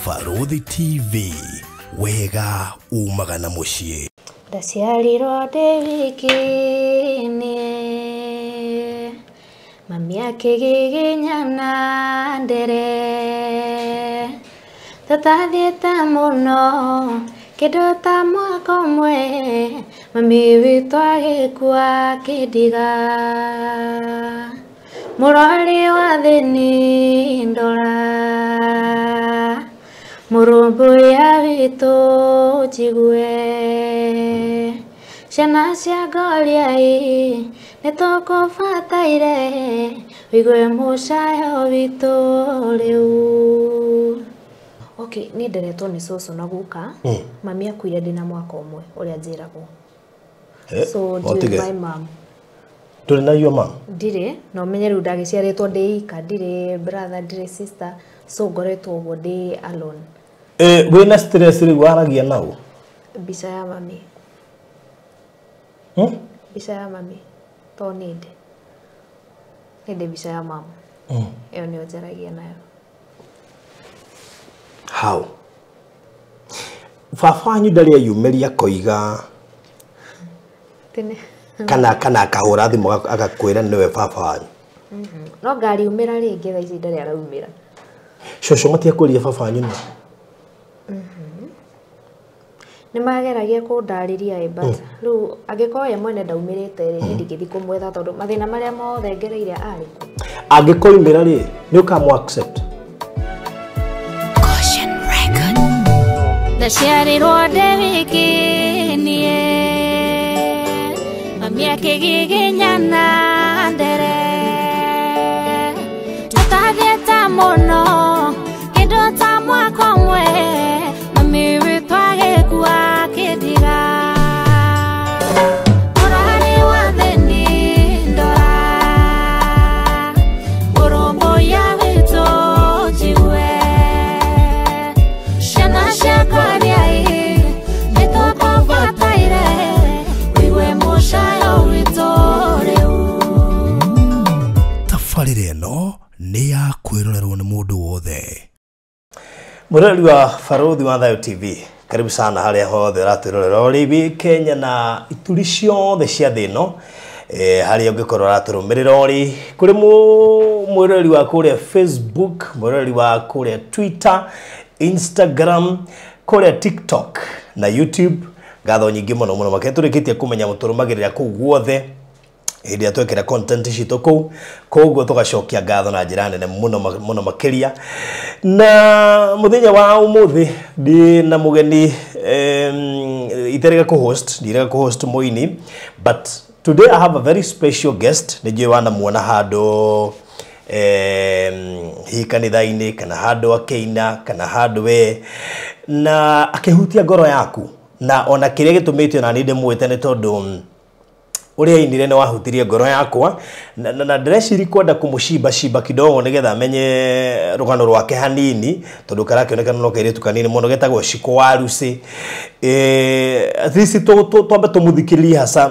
Farodhi TV, wega umagana mushie. Ndaciarirwo ndĩwikini, mami akĩgiginyana ndere, tũtathiĩte mũno kĩndũ ta mwaka ũmwe, mami witũ agĩkua akĩndiga, mũrori wa thĩni ndora, mũrũmbũiya witũ njigue, ciana cia ngoriai nĩtũkũbataire wĩgue mũcayo witũ rĩu. Okay, nĩ nderetwo nĩ cũcũ na guka. Mami akuire ndĩna mwaka ũmwe ũrĩa njĩragwo. So ndirĩ my mom. Ndũrĩ na your mom? Ndirĩ, no menye rĩu ndagĩciarĩtwo ndĩ ika, ndirĩ brother, ndirĩ sister, so ngoretwo ũguo ndĩ alone. Wĩna stress rĩu waragia nao? Mbica ya mami. Mbica ya mami. To nĩndĩ. Nĩndĩ mbica ya mama. Ĩyo nĩyo njaragia nayo. How? Baba wanyu ndarĩ ayumĩria koiga Tene. kana akahũra thimũ agakwĩra nĩwe baba wanyu? No ngariumĩra rĩngĩ thaa ici ndarĩ araumĩra. Cũcũ matiakũria baba wanyu nĩ? Nĩmageragia kũndarĩria but rĩu angĩkorwo ye mwene ndaumĩrĩte rĩ ndingĩthiĩ kũmwetha tondũ mathĩna marĩa mothe ngereire arĩ ku. Angĩkoimĩra rĩ nĩ ũkamũ accept? Ndaciarirwo ndĩwikini, mami akĩgiginyana ndere, tũtathiĩte mũno kĩndũ ta mwaka ũmwe, mami witũ agĩkua akĩndiga, mũrari wa thĩni ndora, mũrũmbũiya witũ njigue, ciana cia ngoriai nĩtũkũbataire wĩgue mũcayo witũ rĩu. Tabarĩra ĩno nĩ ya kwĩrorerwo nĩ mũndũ wothe. Mũrori wa Farodhi wa Thayo TV, karibu sana harĩa hothe ũratwĩrorera ũrĩ Kenya na ituri ciothe cia thĩ ĩno, harĩa ũngĩkorwo ũratũrũmĩrĩra ũrĩ kũrĩ mũrori wa kũrĩa Facebook, mũrori wa kũrĩa Twitter, Instagram, kũrĩa TikTok na YouTube. Ngatho nyingĩ mũno mũno makĩria tũrĩkĩtie kũmenya mũtũrũmagĩrĩra kũu guothe hĩndĩ ĩrĩa twekĩra content citũ kũu, koguo tũgacokia ngatho na njĩra nene mũno makĩria. Na mũthenya wa ũmũthĩ ndĩ na mũgeni iterega kũ-host Mũini, but today I have a very special guest. Nĩnjũĩ wanamuona handũ hi kanitha-inĩ kana handũ akĩina kana handũ we na akĩhutia ngoro yaku, na ona kĩrĩa gĩtũmĩte ona nĩ ndĩmwĩte nĩ tondũ ũrĩa ainire nĩ wahutirie ngoro yakwa, na ndĩreciria kwenda kũmũcimba kidogo nĩgetha amenye rũgano rwake hanini, tondũ karakĩonekana no kairĩtu kanini mũno getagwo Shiko Warusi. At least twambe tũmũthikĩrĩrie hasa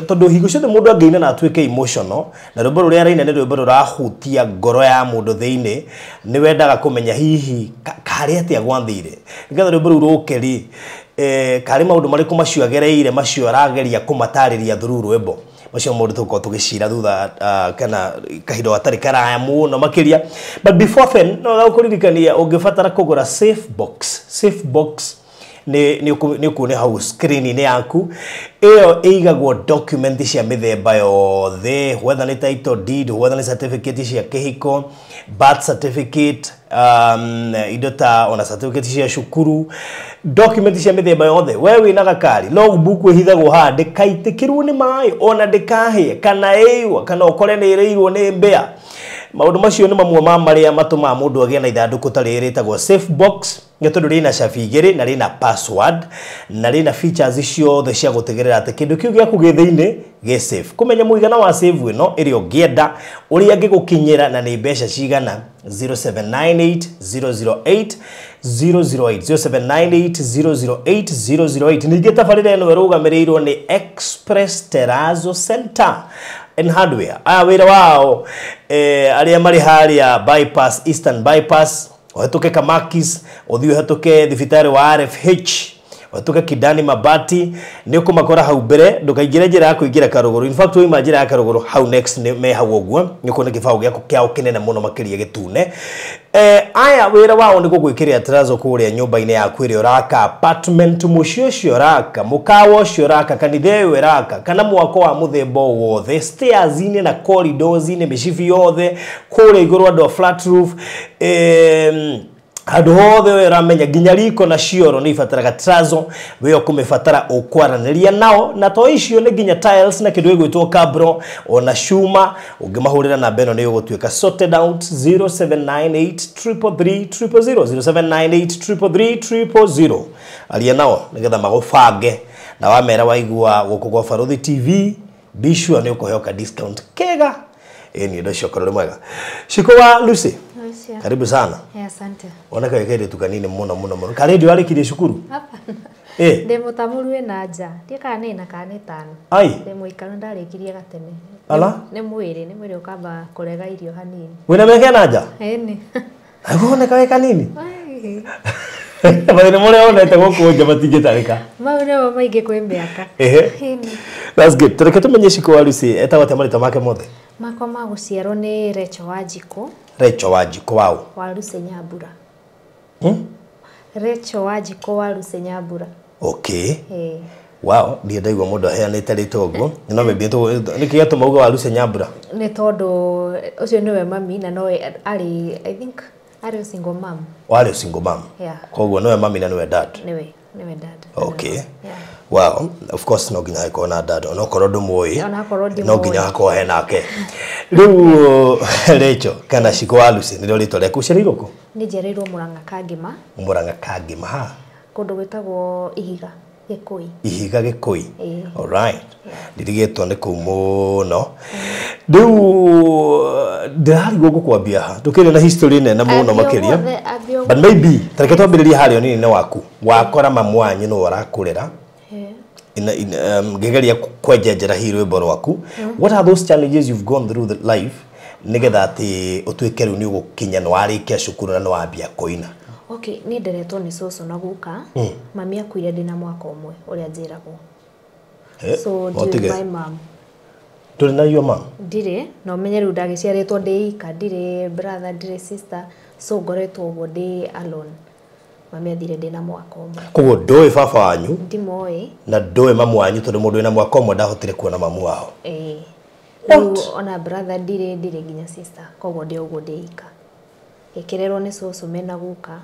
tondũ hingo ciothe mũndũ angĩina na atuĩke emotional, na rwĩmbo rũrĩa araina nĩ rwĩmbo rũrahutia ngoro ya mũndũ thĩinĩ, nĩ wendaga kũmenya hihi karĩ atĩa gwathire nĩgetha rwĩmbo rũu rũke karĩ maũndũ marĩkũ macio agereire macio arageria kũmatarĩria through rwĩmbo macio maũndũ tũkorwo tũgĩcira thutha kana kahinda gatarĩ karaya mũno makĩria. But before then no gũkũririkania ũngĩbatara kũgũra safe box nĩ ũkuone hau screen-inĩ yaku, ĩyo ĩigagwo document cia mĩthemba yothe, whether nĩ title deed, whether nĩ certificate cia kĩhiko, birth certificate, indo ta ona certificate cia cukuru, document cia mĩthemba yothe. We wĩna gakari logbook ĩhithagwo haha ndĩkaitĩkĩrwo nĩ maĩ ona ndĩkahĩe kana ĩiywo kana ũkore nĩ ĩrĩirwo nĩ mbĩa. Maũndũ macio nĩ mamwe ma marĩa matũmaga mũndũ agĩe na ithandũkũ ta rĩrĩ rĩtagwo safe box, nĩ tondũ rĩna cabi igĩrĩ na rĩna password na rĩna features ciothe cia gũtigĩrĩra atĩ kĩndũ kĩu gĩaku gĩ thĩinĩ gĩ safe. Kũmenya mũigana wa save ĩno ĩrĩa ũngĩenda ũrĩa angĩgũkinyĩra na nĩ mbeca cigana 0798 008 0798 ningĩ tabarĩra ĩno ĩrũgamĩrĩirwo nĩ Express Terrazzo Center and Hardware. Wĩra wao arĩa marĩ harĩa bypass, Eastern bypass Wahatuke Kamakis, uthio hatuke thibitari wa RFH, wahatuke Kidani Mabati, ni ukumakora hau mbere, ndukaingire njira ya kuingira Karuguru. In fact we njira ya Karuguru hau next ni me hau ogwo, ni kuona kibao giako kiao kinene muno makiria gitune. Aya wira wao ni gugwikiria trazo kuria nyumba-ini yaku iri uraka, apartment mucio cio uraka, mukawa cio uraka, kanitha iyo uraka, kana mwako wa muthemba wothe, stairs ine na corridors ine, mishifi yothe kuria iguru andu flat roof, handu hothe we uramenya nginya riko na cioro ni ibataraga trazo, we ukumibatara ukwaraniria nao, na to icio ni nginya tiles na kindu igwitwo cabro ona shuma. Ungimahurira na beno ni ugutuika sorted out 0798333000 0798333000 alia nao nigetha magubange na wamera waigua guku gwa Baruthi TV bishwa ni ukuheoka discount kega ni ndo shokoro mwega. Shiko wa Lucy, karibu sana. Asante. Ona kaigere tukanini muno. Kare ndio alikirie shukuru? Hapa. Demo tamuru na nja. Ndiye kana na kana tano. Ai. Demo ikana ndarikirie gatene. Ala? Ni mwiri ukamba kurega irio hanini. Wina meke na nja? Eni. Agone kawe kanini? Ai. Bale mole onete gukunja matingitarika. Maune maingi kwi miaka. That's good. Tureke tumenye Shiko wa Lucy eta wate marita make mothe. Makwa ma guciarwo ni Recho Wanjiko. Recho Wanjiko wao. Wa Lucy Nyambura. Recho Wanjiko wa Lucy Nyambura. Okay. Wow, ndiye ndaigua mundu aheanite rito uguo. No maybe to niki gatuma uga wa Lucy Nyambura. Ni tondu ucio niwe mami na no ari I think ari single mom. Wale single mom. Yeah. Koguo niwe mami na niwe dad. Niwe dad. Okay. Yeah. Wow, of course no ginya iko na dad. Ono korodo moi. No ginya hako he nake. Riu Recho kana Shiko wa Lucy ndio litore kucirirwo ko. Ni njereirwo Murang'a Kangima. Murang'a Kangima ha. Kundu gwitagwo Ihiga Gikui. Ihiga Gikui. All right. Ndirigetwo ni ku muno. Riu ndari gogo kwambia ha. Tukire na history nene muno makiria. But maybe tareke twambiriria hario nini waku. Wakora mamu wanyu no warakurera. Gegeria kwenjenjera hiro iboro waku. What are those challenges you've gone through the life nigetha ati utuike riu ni ugukinya no arikia cukuru na no wambia koina? Okay, ni nderetwo ni cucu na guka. Mami akuire ndina mwaka umwe uria njiragwo. So my mom. Tuli na your mom? Ndire, no menye riu ndagiciaritwo ndi ika, ndire brother, ndire sister, so ngoretwo uguo ndi alone. Mami athire ndina mwaka umwe. Koguo ndoe baba wanyu? Ndimoi. Na ndoe mamu wanyu tondu mundu wina mwaka umwe ndahotire kuona mamu wao? Riu ona brother ndire nginya sister, koguo ndi uguo ndi ika. Ikirerwo ni cucu mena guka.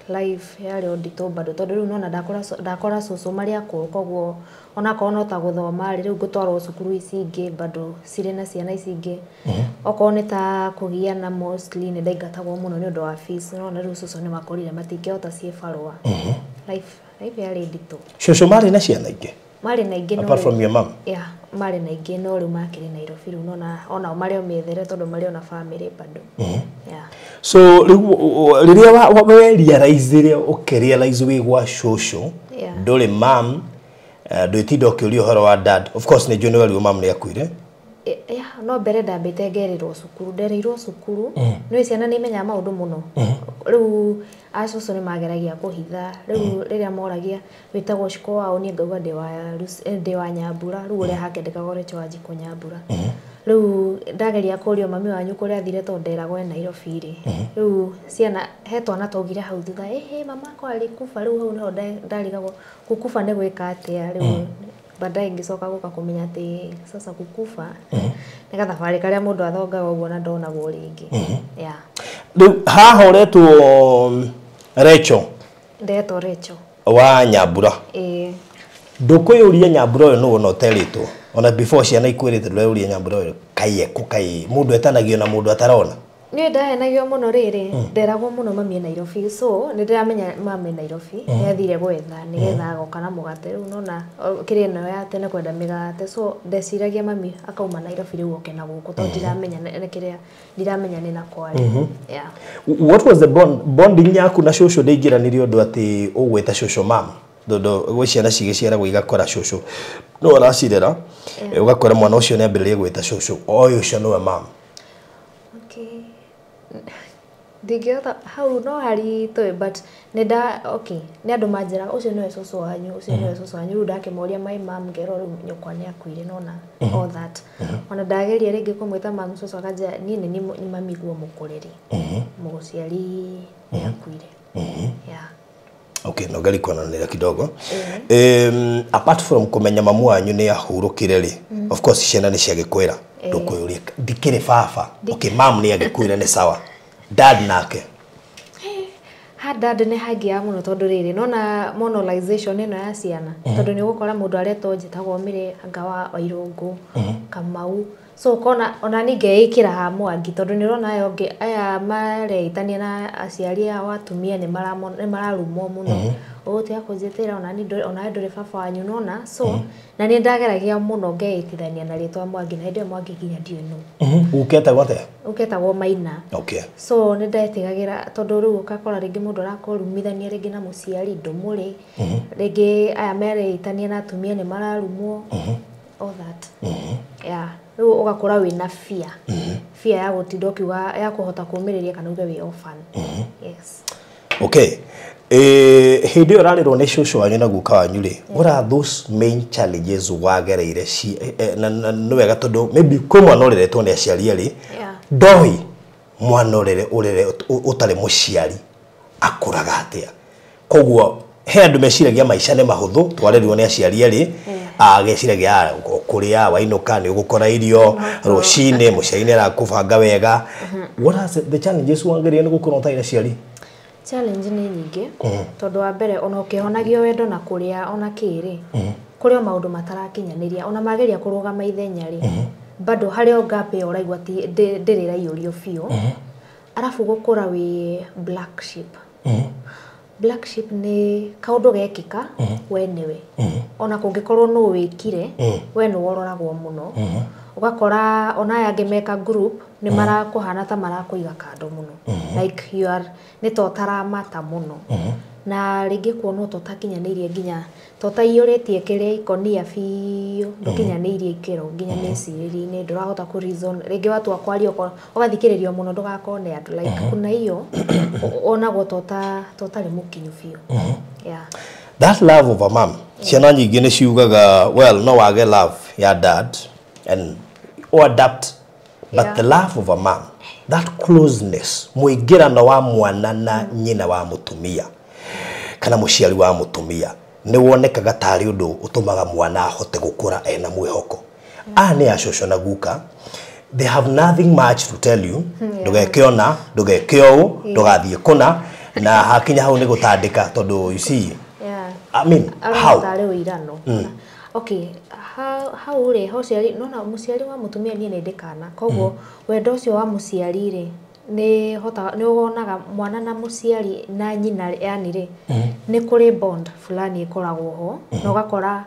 Life yari ondito bado tondu riu nona ndakora cucu mari akuru, koguo ona kono ta guthoma riu ngutwarwo cukuru ici ingi bado cire na ciana ici ingi. Oko ni ta kugia na mostly ni ndaigatagwo muno ni undu wa fees, nona riu cucu ni makorire matingihota cie barua. Life yari ndito. Cucu mari na ciana ingi? Mari na ingi no. Apart from your mom? Yeah, mari na ingi no riu makiri Nairobi riu nona ona mari o methere tondu mari ona family bado. Yeah. So riria we realize ria ukerealize we gwa cucu nduri mom nduitinda ukiuria uhoro wa dad. Of course ni njui ni mom ni akuire. No mbere ndambite ngerirwo cukuru, ndereirwo cukuru. Ni ciana ni imenya maundu muno. Riu acucu ni mageragia kuhitha. Riu riria moragia witagwo Shiko wao ni ngauga ndi wa Nyambura. Riu uria hake ndikagwo Recho Wanjiko Nyambura. Riu ndageria kurio mami wanyu kuria athire tondu nderagwo Nairobi ri. Riu ciana hetwa na togire hau thutha mama ko ari kufa. Riu hau no ndarigagwo kukufa ni gwika atia. Riu baadaye ngicoka guka kumenya ati sasa kukufa ni gathabari karia mundu athongaga uguo na ndonagwo ringi. Yeah. Riu haha uretwo Recho? Ndetwo Recho wa Nyambura. Ndukuyuria Nyambura uyu no uteritwo ona before ciana ikwirite ndureuria Nyambura uyu kai mundu etanagio na mundu atarona? Ni ndahenagio muno riri, nderagwo muno mami Nairobi, so ni ndiramenya mami Nairobi ni athire gwetha nigetha agoka na mugate. Riu nona kiri no ya tene kwenda migate, so ndeciragia mami akauma Nairobi riu oke na guku tondu ndiramenya ne kiria ndiramenya ni nakwa. Yeah. What was the bonding yaku na cucu ndingiranirio undu ati ugweta cucu mama? Dodo gwe ciana cigiciaragwo igakora cucu no aracirera ugakora mwana ucio ni ambiririe gweta cucu oyo ucio niwe mama. ndingĩhota hau no haritũ but nenda okay nĩ andũ manjĩra ũcio nĩwe cũcũ wanyu ũcio nĩwe cũcũ wanyu rĩu ndakĩmoria my mom ngero rĩu nyũkwa nĩ akuire nona all that ona ndageria rĩngĩ kũmwĩta mom cũcũ akaja niĩ nĩ mami guo mũkũrĩri mũciari nĩ akuire yeah. Okay, no gali kuonanĩra kidogo. Apart from kumenya mamu wanyu nĩ ahurũkire rĩ, of course ciana nĩ ciagĩkwĩra ndũkwĩũria ndikĩrĩ baba. Okay, mom nĩ agĩkwĩra nĩ sawa. Dad nake dad nĩ hangia mũno tondũ rĩrĩ nona monolization ĩno ya ciana tondũ nĩ gũkora mũndũ aretwo njĩtagwo Mĩrĩ Ngawa Wairũngũ Kamau so kona ona ningeĩkĩra ha Mwangi tondũ nĩ ũrona aya mareitania na aciari ao atumia nĩ mararumwo mũno ũgũtiga kũnjĩtĩra ona ndũrĩ baba wanyu nona so na nĩ ndageragia mũno ngeĩtithania na rĩtwa Mwangi na hĩndĩ Mwangi nginya ndiũĩ nũ uketagwo atĩa uketagwo Maina okay so nĩ ndetigagĩra tondũ rĩu ũgakora rĩngĩ mũndũ arakũrumithania rĩngĩ na mũciari ndũmũrĩ rĩngĩ aya mereitania na atumia nĩ mararumwo all that yeah rĩu ũgakora wĩna fear ya gũtinda ũkiuga ya kũhota kũũmĩrĩria kana uge wĩ orphan yes okay hĩndĩ ĩyo ũrarĩrwo nĩ cũcũ wanyu na guka wanyu rĩ what are those main challenges wagereire na nĩ wega tondũ maybe kwĩ mwana ũreretwo nĩ aciari erĩ ndoĩ mwana ũrere ũtarĩ mũciari akũraga atĩa koguo he andũ meciragia maica nĩ mahũthũ twarĩrwo nĩ aciari erĩ ageciragia kũrĩa wainũka nĩ ũgũkora irio rũcinĩ mũciari nĩ arakũbanga wega what are the challenges wagereire nĩ gũkorwo ũtarĩ aciari challenge nĩ nyingĩ tondũ wa mbere ona ũkĩhonagio wendo na kũrĩa ona kĩrĩ kũrĩa maũndũ matarakinyanĩria ona mageria kũrũgama ithenya rĩ bado harĩa ngape ũraigua ti ndĩrĩra iyũrio biũ arafu gũkũra wĩ black sheep nĩ kaũndũ gekĩka we nĩwe ona kũngĩkorwo no wĩkire we nĩ wororagwo mũno ugakora ona yangĩ meka group nĩ marakũhana ta marakũiga kando mũno like you are nĩ totaramata mũno na rĩngĩ kuonwo totakinyanĩirie nginya totaiyũrĩtie kĩrĩa ikonia biũ ndũkinyanĩirie ikĩro nginya mecirĩrie-inĩ ndũrahota kũ reason rĩngĩ watu akwaria ũgathikĩrĩrio mũno ndũgakone andũ like kuna hiyo onagwo totarĩ mũkinyu biũ yeah that love of a mom ciana nyingĩ nĩ ciugaga well no wage love ya dad and or adapt but the love of a mom that closeness mũingĩrano wa mwana na nyina wa mũtumia kana mũciari wa mũtumia nĩ wonekaga tarĩ ũndũ ũtũmaga mwana ahote gũkũra ena mwĩhoko nĩ acũcũ na guka they have nothing much to tell you ndũgeke ona ndũgeke ũũ ndũgathiĩ kũna na hakinya hau nĩ gũtandĩka tondũ you see I mean how tarĩ ũirano okay hau rĩ hociari nona mũciari wa mũtumia niĩ nĩ ndĩkana koguo wendo ũcio wa mũciari rĩ nĩ wonaga mwana na mũciari na nyina yani rĩ nĩ kũrĩ bond fulani ĩkoragwo ho na ũgakora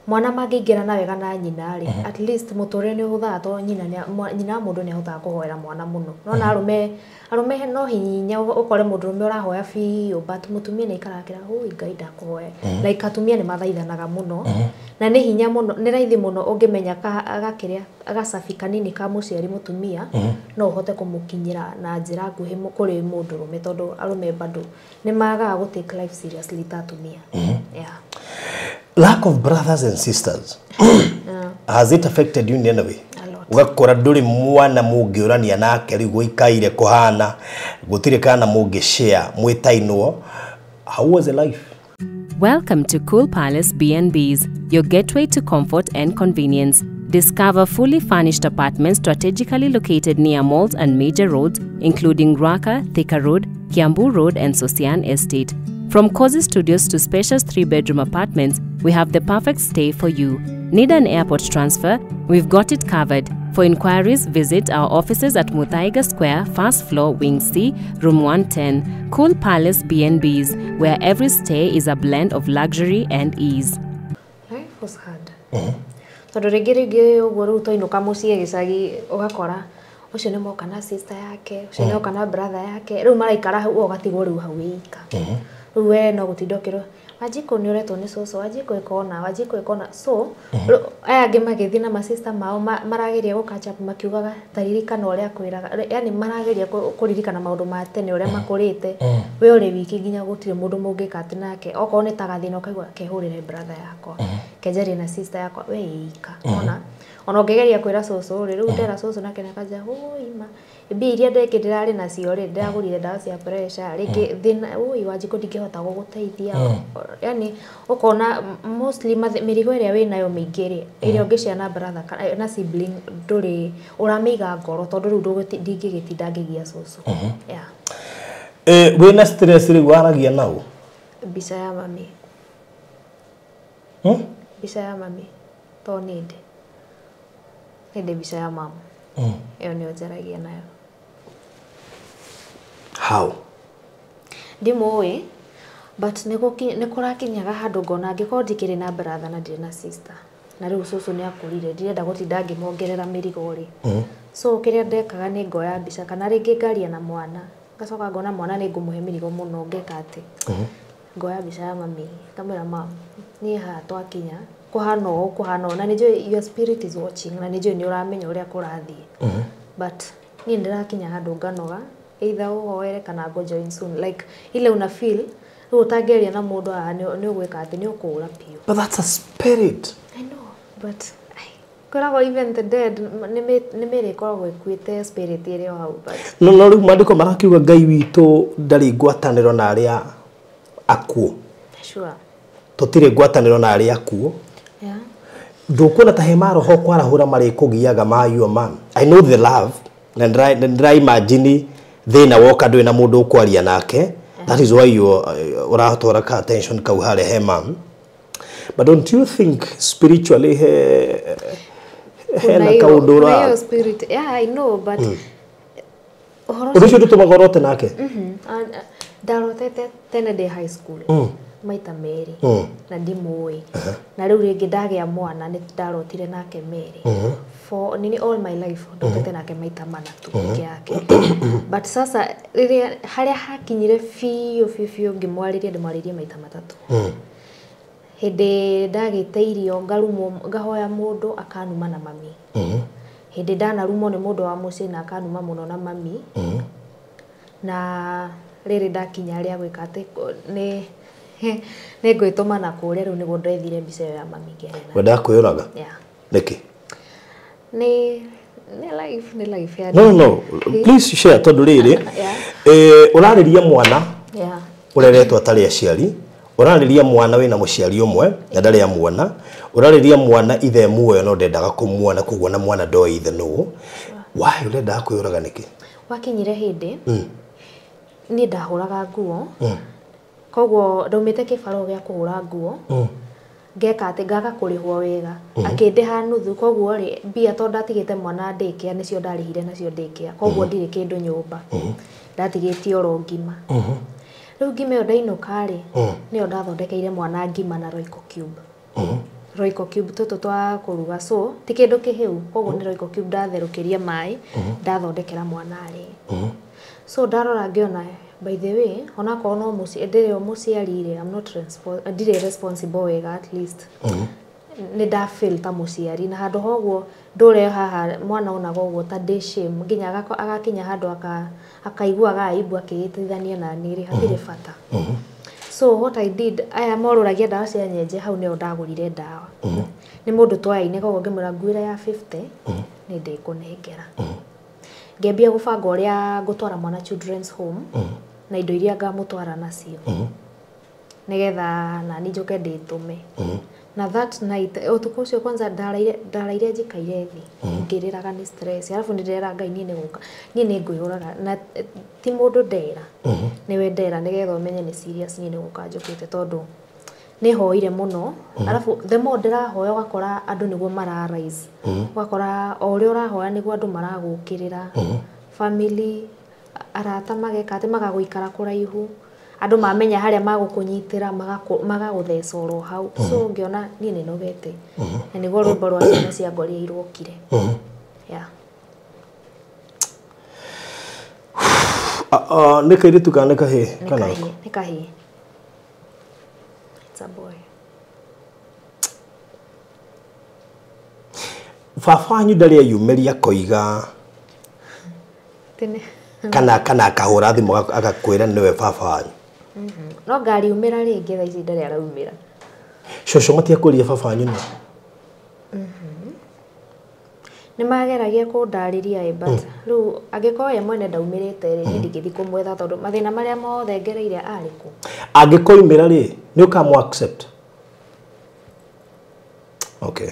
mwana mangĩingĩra na wega na nyina rĩ at least mũtũrĩre nĩ ũhũthaga to nyina mũndũ nĩ ahotaga kũhoera mwana mũno nona arume no hinya ũkore mũndũrũme ũrahoya biũ but mũtumia nĩ ikarakĩra ui Ngai ndakũhoya like atumia nĩ mathaithanaga mũno na nĩ hinya mũno nĩ raithi mũno ũngĩmenya agakĩrĩa agacabi kanini ka mũciari mũtumia no ũhote kũmũkinyĩra na njĩra nguhĩ kũrĩ mũndũrũme tondũ arume bado nĩ magaga gũ take life seriously ta atumia yeah lack of brothers and sisters has it affected you in any way ugakora ndũrĩ mwana mũngĩũrania nake rĩu gũikaire kũhana gũtirĩ kana mũngĩshare mwĩtainwo how was the life Welcome to Cool Palace B&Bs, your gateway to comfort and convenience. Discover fully furnished apartments strategically located near malls and major roads, including Ruaka, Thika Road, Kiambu Road, and Sosian Estate. From cozy studios to spacious 3-bedroom apartments, we have the perfect stay for you. Need an airport transfer? We've got it covered. For inquiries, visit our offices at Muthaiga Square, first floor, Wing C, room 110. Cool Palace B&Bs, where every stay is a blend of luxury and ease. Life was hard. Tondũ rĩngĩ ũguo rĩu twainũka mũciĩ gĩcagi ũgakora ũcio nĩ moka na sister yake, ũcio nĩ moka na brother yake, rĩu maraikara hau ũgatigwo rĩu hau wĩika. Rĩu we no gũtinda ũkĩrwo Wajiko ni uretwo ni soso, Wajiko ikona, Wajiko ikona. So, aya angi magithi na masista mao marageria gukacha makiugaga taririkana uria kwiraga. Yani marageria kuririkana maundu ma tene uria makurite. We uri wiki nginya gutire mundu mungika ati nake. Okorwo ni tagathina ukaigua kehurire brother yakwa. Kejeri na sister yakwa we ika. Ona ungegeria kwira soso riu ndera soso nake nakaja ima. Ibi iria ndeke ndirari nacio ri ndiragurire ndawa cia pressure ringi thina Wajiko ndingihota guguteithia. Yani ukona mostly mirigo iria winayo mingi ri iria ungiciana brother na sibling nduri uramiga ngoro tondu riu ndingigitinda ngigia soso. Wina stress ri waragia nao? Bisa ya mami. Bisa ya mami. To need. Hende bisa ya mama. Iyo ni ojaragia nayo. How? Ndimuwi, but nikurakinyaga handu ngona angikorwo ndikiri na brother na ndiri na sister. Na riu soso ni akurire ndirenda gutinda ngimongerera mirigo ri. So kiria ndekaga ni ngoya mbica kana ringi ngaria na mwana. Ngacoka ngona mwana ni ngumuhe mirigo muno ngeka ati. Ngoya mbica ya mami, kamera mama. Ni ha twakinya kuhana na nijo your spirit is watching na nijo ni uramenya uria kurathie. But ni ndirakinya handu nganoga either uhoere kana go join soon like ile una feel utangeria na mundu ni ugwika ati ni ukura pio. But that's a spirit. I know, but koragwo even the dead ni mere koragwo ikuite spirit ire hau. But no riu mandiko marakiuga Ngai witu ndari ngwataniro na aria akuo. Sure. Tutire ngwataniro na aria akuo. Yeah. Ndukuna ta hema roho kwarahura mari kugiaga ma you man. I know the love and ndira imagine thina woka ndwi na mundu ukwaria nake. That is why you uratora ka attention kau hare hema. But don't you think spiritually na kaudura spirit? Yeah, I know, but Urisho tutumagorote nake. Ndarotete tene de high school. Maita meri na ndimuwi. Na riu ringi ndagia mwana ni ndarotire nake meri. For nini all my life ndotete nake maita mana tu yake. But sasa riria haria hakinyire fio ngimwaririe ndimwaririe maita matatu. Hede ndagite irio ngarumo ngahoya mundu akanuma na mami. Hede ndanarumo ni mundu wa muci na akanuma muno na mami. Na riri ndakinya ria gwika ati ni ngwituma na kuria riu niguo ndethire mbica ya mami ngene. Wenda kuyuraga? Yeah. Niki? Ni life ya. No. Please share tondu riri. Urariria mwana. Yeah. Ureretwo atari aciari. Urariria mwana wina muciari umwe na ndari ya mwana. Urariria mwana ithe muoyo no ndendaga kumuona kuguo na mwana ndoi ithe no. Why urenda kuyuraga niki? Wakinyire hindi. Ni ndahuraga nguo. Koguo ndaumite kibaro gya kuhura nguo. Ngeka ati ngaga kurihwo wega. Akindeha nuthu koguo ri mbia to ndatigite mwana ndikia nicio ndarihire nacio ndikia. Koguo ndiri kindu nyumba. Ndatigite oro ngima. Riu ngima yo ndainuka ri niyo ndathondekeire mwana ngima na Royco Cube. Royco Cube tutu twa kuruga so ti kindu kihiu koguo ni Royco Cube ndatherukiria mai ndathondekera mwana ri. So ndarora ngiona by the way ona ko no muci ndire o muciarire I'm not responsible wega at least. Ni da feel ta muciari na handu hoguo ndure haha mwana ona goguo ta de shame nginya agakinya handu akaiguaga aibu akiyitithania na niri hathire bata. So what I did aya moruragia ndawa cia nyenje hau ni ndagurire ndawa. Ni mundu twaine gogo ngimura nguira ya 50 ni ndikunengera. Ngembia gubanga uria ngutwara mwana children's home na indo iria ngamutwara nacio. Nigetha na ni njoke nditume. Na that night utuku ucio kwanza ndaraire njikaire thi ngiriraga ni stress alafu ndirera Ngai ni guka ni ngwiyuraga na ti mundu ndera niwe ndera nigetha umenye ni serious ni guka njukite tondu ni hoire muno alafu the more ndirahoya ugakora andu niguo mara rise ugakora o uri urahoya niguo andu maragukirira family arata mageka ati magaguikara kuraihu andu mamenya haria magukunyitira magagutheca oro hau so ngiona ni ninogete na niguo rumbo rwa ciana cia ngoria irokire. Yeah. Nikairitu kana kahi kana nikahi It's a boy. Baba wanyu ndarĩ ayumeria koiga Tene. kana akahũra thimũ agakwĩra nĩwe baba wanyu. No ngari umĩra rĩngĩ thaa ici ndarĩ araumĩra. Cũcũ matiakũria baba wanyu no? Nĩmageragia kũndarĩria but rĩu angĩkorwo ye mwene ndaumĩrĩte rĩ ndingĩthiĩ kũmwetha tondũ mathĩna marĩa mothe ngereire arĩ kũ. Angĩkoimĩra rĩ nĩ ũkamũ accept. Okay.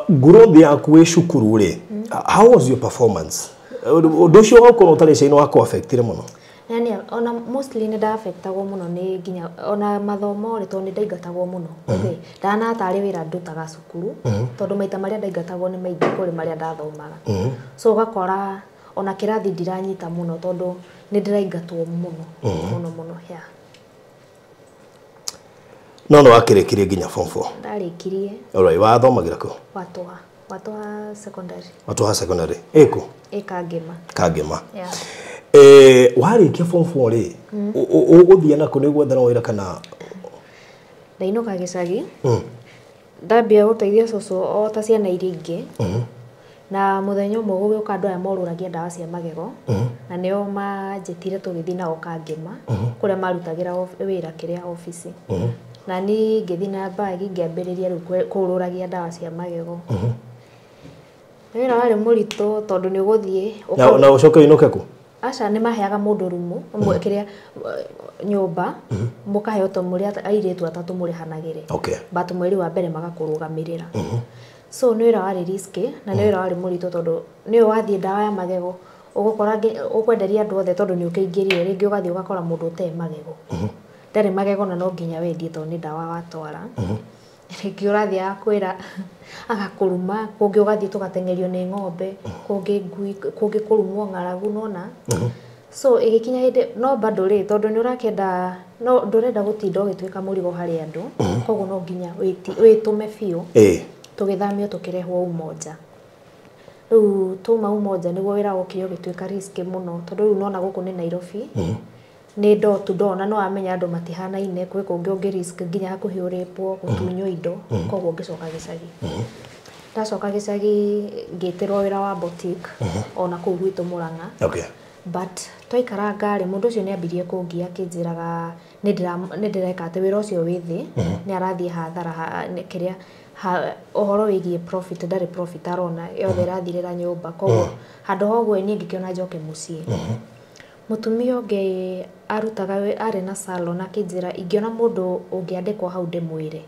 Growth yaku wĩ cukuru rĩ, how was your performance? Ũndũ ũcio ũgakorwo ũtarĩ ciana wako affectire mũno? Yani ona mostly nĩ ndaffectagwo mũno nĩ nginya ona mathomo rĩ tondũ nĩ ndaingatagwo mũno. Okay. Ndanatarĩ wĩra ndutaga cukuru tondũ maita marĩa ndaingatagwo nĩ maingĩ kũrĩ marĩa ndathomaga. So ũgakora ona kĩrathi ndiranyita mũno tondũ nĩ ndĩraingatwo mũno yeah. No wakĩrĩkirie nginya form 4? Ndarĩkirie. Alright, wathomagĩra kũ? Watũha secondary. Watũha secondary. Ĩkũ? Kangema. Kangema. Yeah. Warĩkia form 4 rĩ, ũgũthiĩ nakũ nĩ gwethana wĩra kana? Ndainũka gĩcagi. Ndambia gũteithia cũcũ o ta ciana iria ingĩ. Na mũthenya ũmwe gũgĩũka andũ aya morũragia ndawa cia magego na nĩo manjĩtire tũgĩthiĩ nao Kangema kũrĩa marutagĩra wĩra kĩrĩa ofici. Na niĩ ngĩthiĩ na bagi ngĩambĩrĩria rĩu kũrũragia ndawa cia magego. Wĩra warĩ mũritũ tondũ nĩ ũgũthiĩ na ũcoke ũinũke kũ? Aca nĩ maheaga mũndũ rumu kĩrĩa nyũmba mũkaheo mũrĩ airĩtu atatũ mũrĩhanagĩre. Okay. But mweri wa mbere magakũrũgamĩrĩra. So nĩ wĩra warĩ risky na nĩ wĩra warĩ mũritũ tondũ nĩ wathiĩ ndawa ya magego ũgũkora ũkwenderia andũ othe tondũ nĩ ũkĩingĩrire rĩngĩ ũgathiĩ ũgakora mũndũ ũtarĩ magego. Ndarĩ magego na no nginya wendie tondũ nĩ ndawa watwara. Rĩngĩ ũrathiĩ akwĩra agakũruma, kũngĩ ũgathiĩ tũgateng'erio nĩ ng'ombe, kũngĩ kũrumwo ng'aragu nona. So ĩgĩkinya hĩndĩ no bado rĩ tondũ nĩ ũrakĩenda no ndũrenda gũtinda ũgĩtuĩka mũrigo harĩ andũ, koguo no nginya wĩtũme biũ. Tũgĩthamio tũkĩrehwo Umoja. Rĩu tuma Umoja nĩguo wĩra wokire ũgĩtuĩka risky mũno tondũ rĩu nona gũkũ nĩ Nairobi. Nĩ door to door na no amenya andũ matihanaine kwĩ kũngĩ ũngĩ risk nginya hakuhĩ ũrĩpwo gũtunywo indo koguo ngĩcoka gĩcagi. Ndacoka gĩcagi ngĩtĩrwo wĩra wa boutique ona kũu gwitũ Mũrang'a. Okay. But twaikaranga rĩ mũndũ ũcio nĩ ambirie kũngia akĩnjĩraga nĩ ndĩreka atĩ wĩra ũcio wĩ thĩ nĩ arathiĩ hathara kĩrĩa ũhoro wĩgiĩ profit ndarĩ profit arona yothe ĩrathirĩra nyũmba koguo handũ ha ũguo niĩ ngĩkĩona njoke mũciĩ. Mũtumia ũngĩ arutaga arĩ na salon akĩnjĩra ingĩona mũndũ ũngĩandĩkwo hau ndĩmwĩre.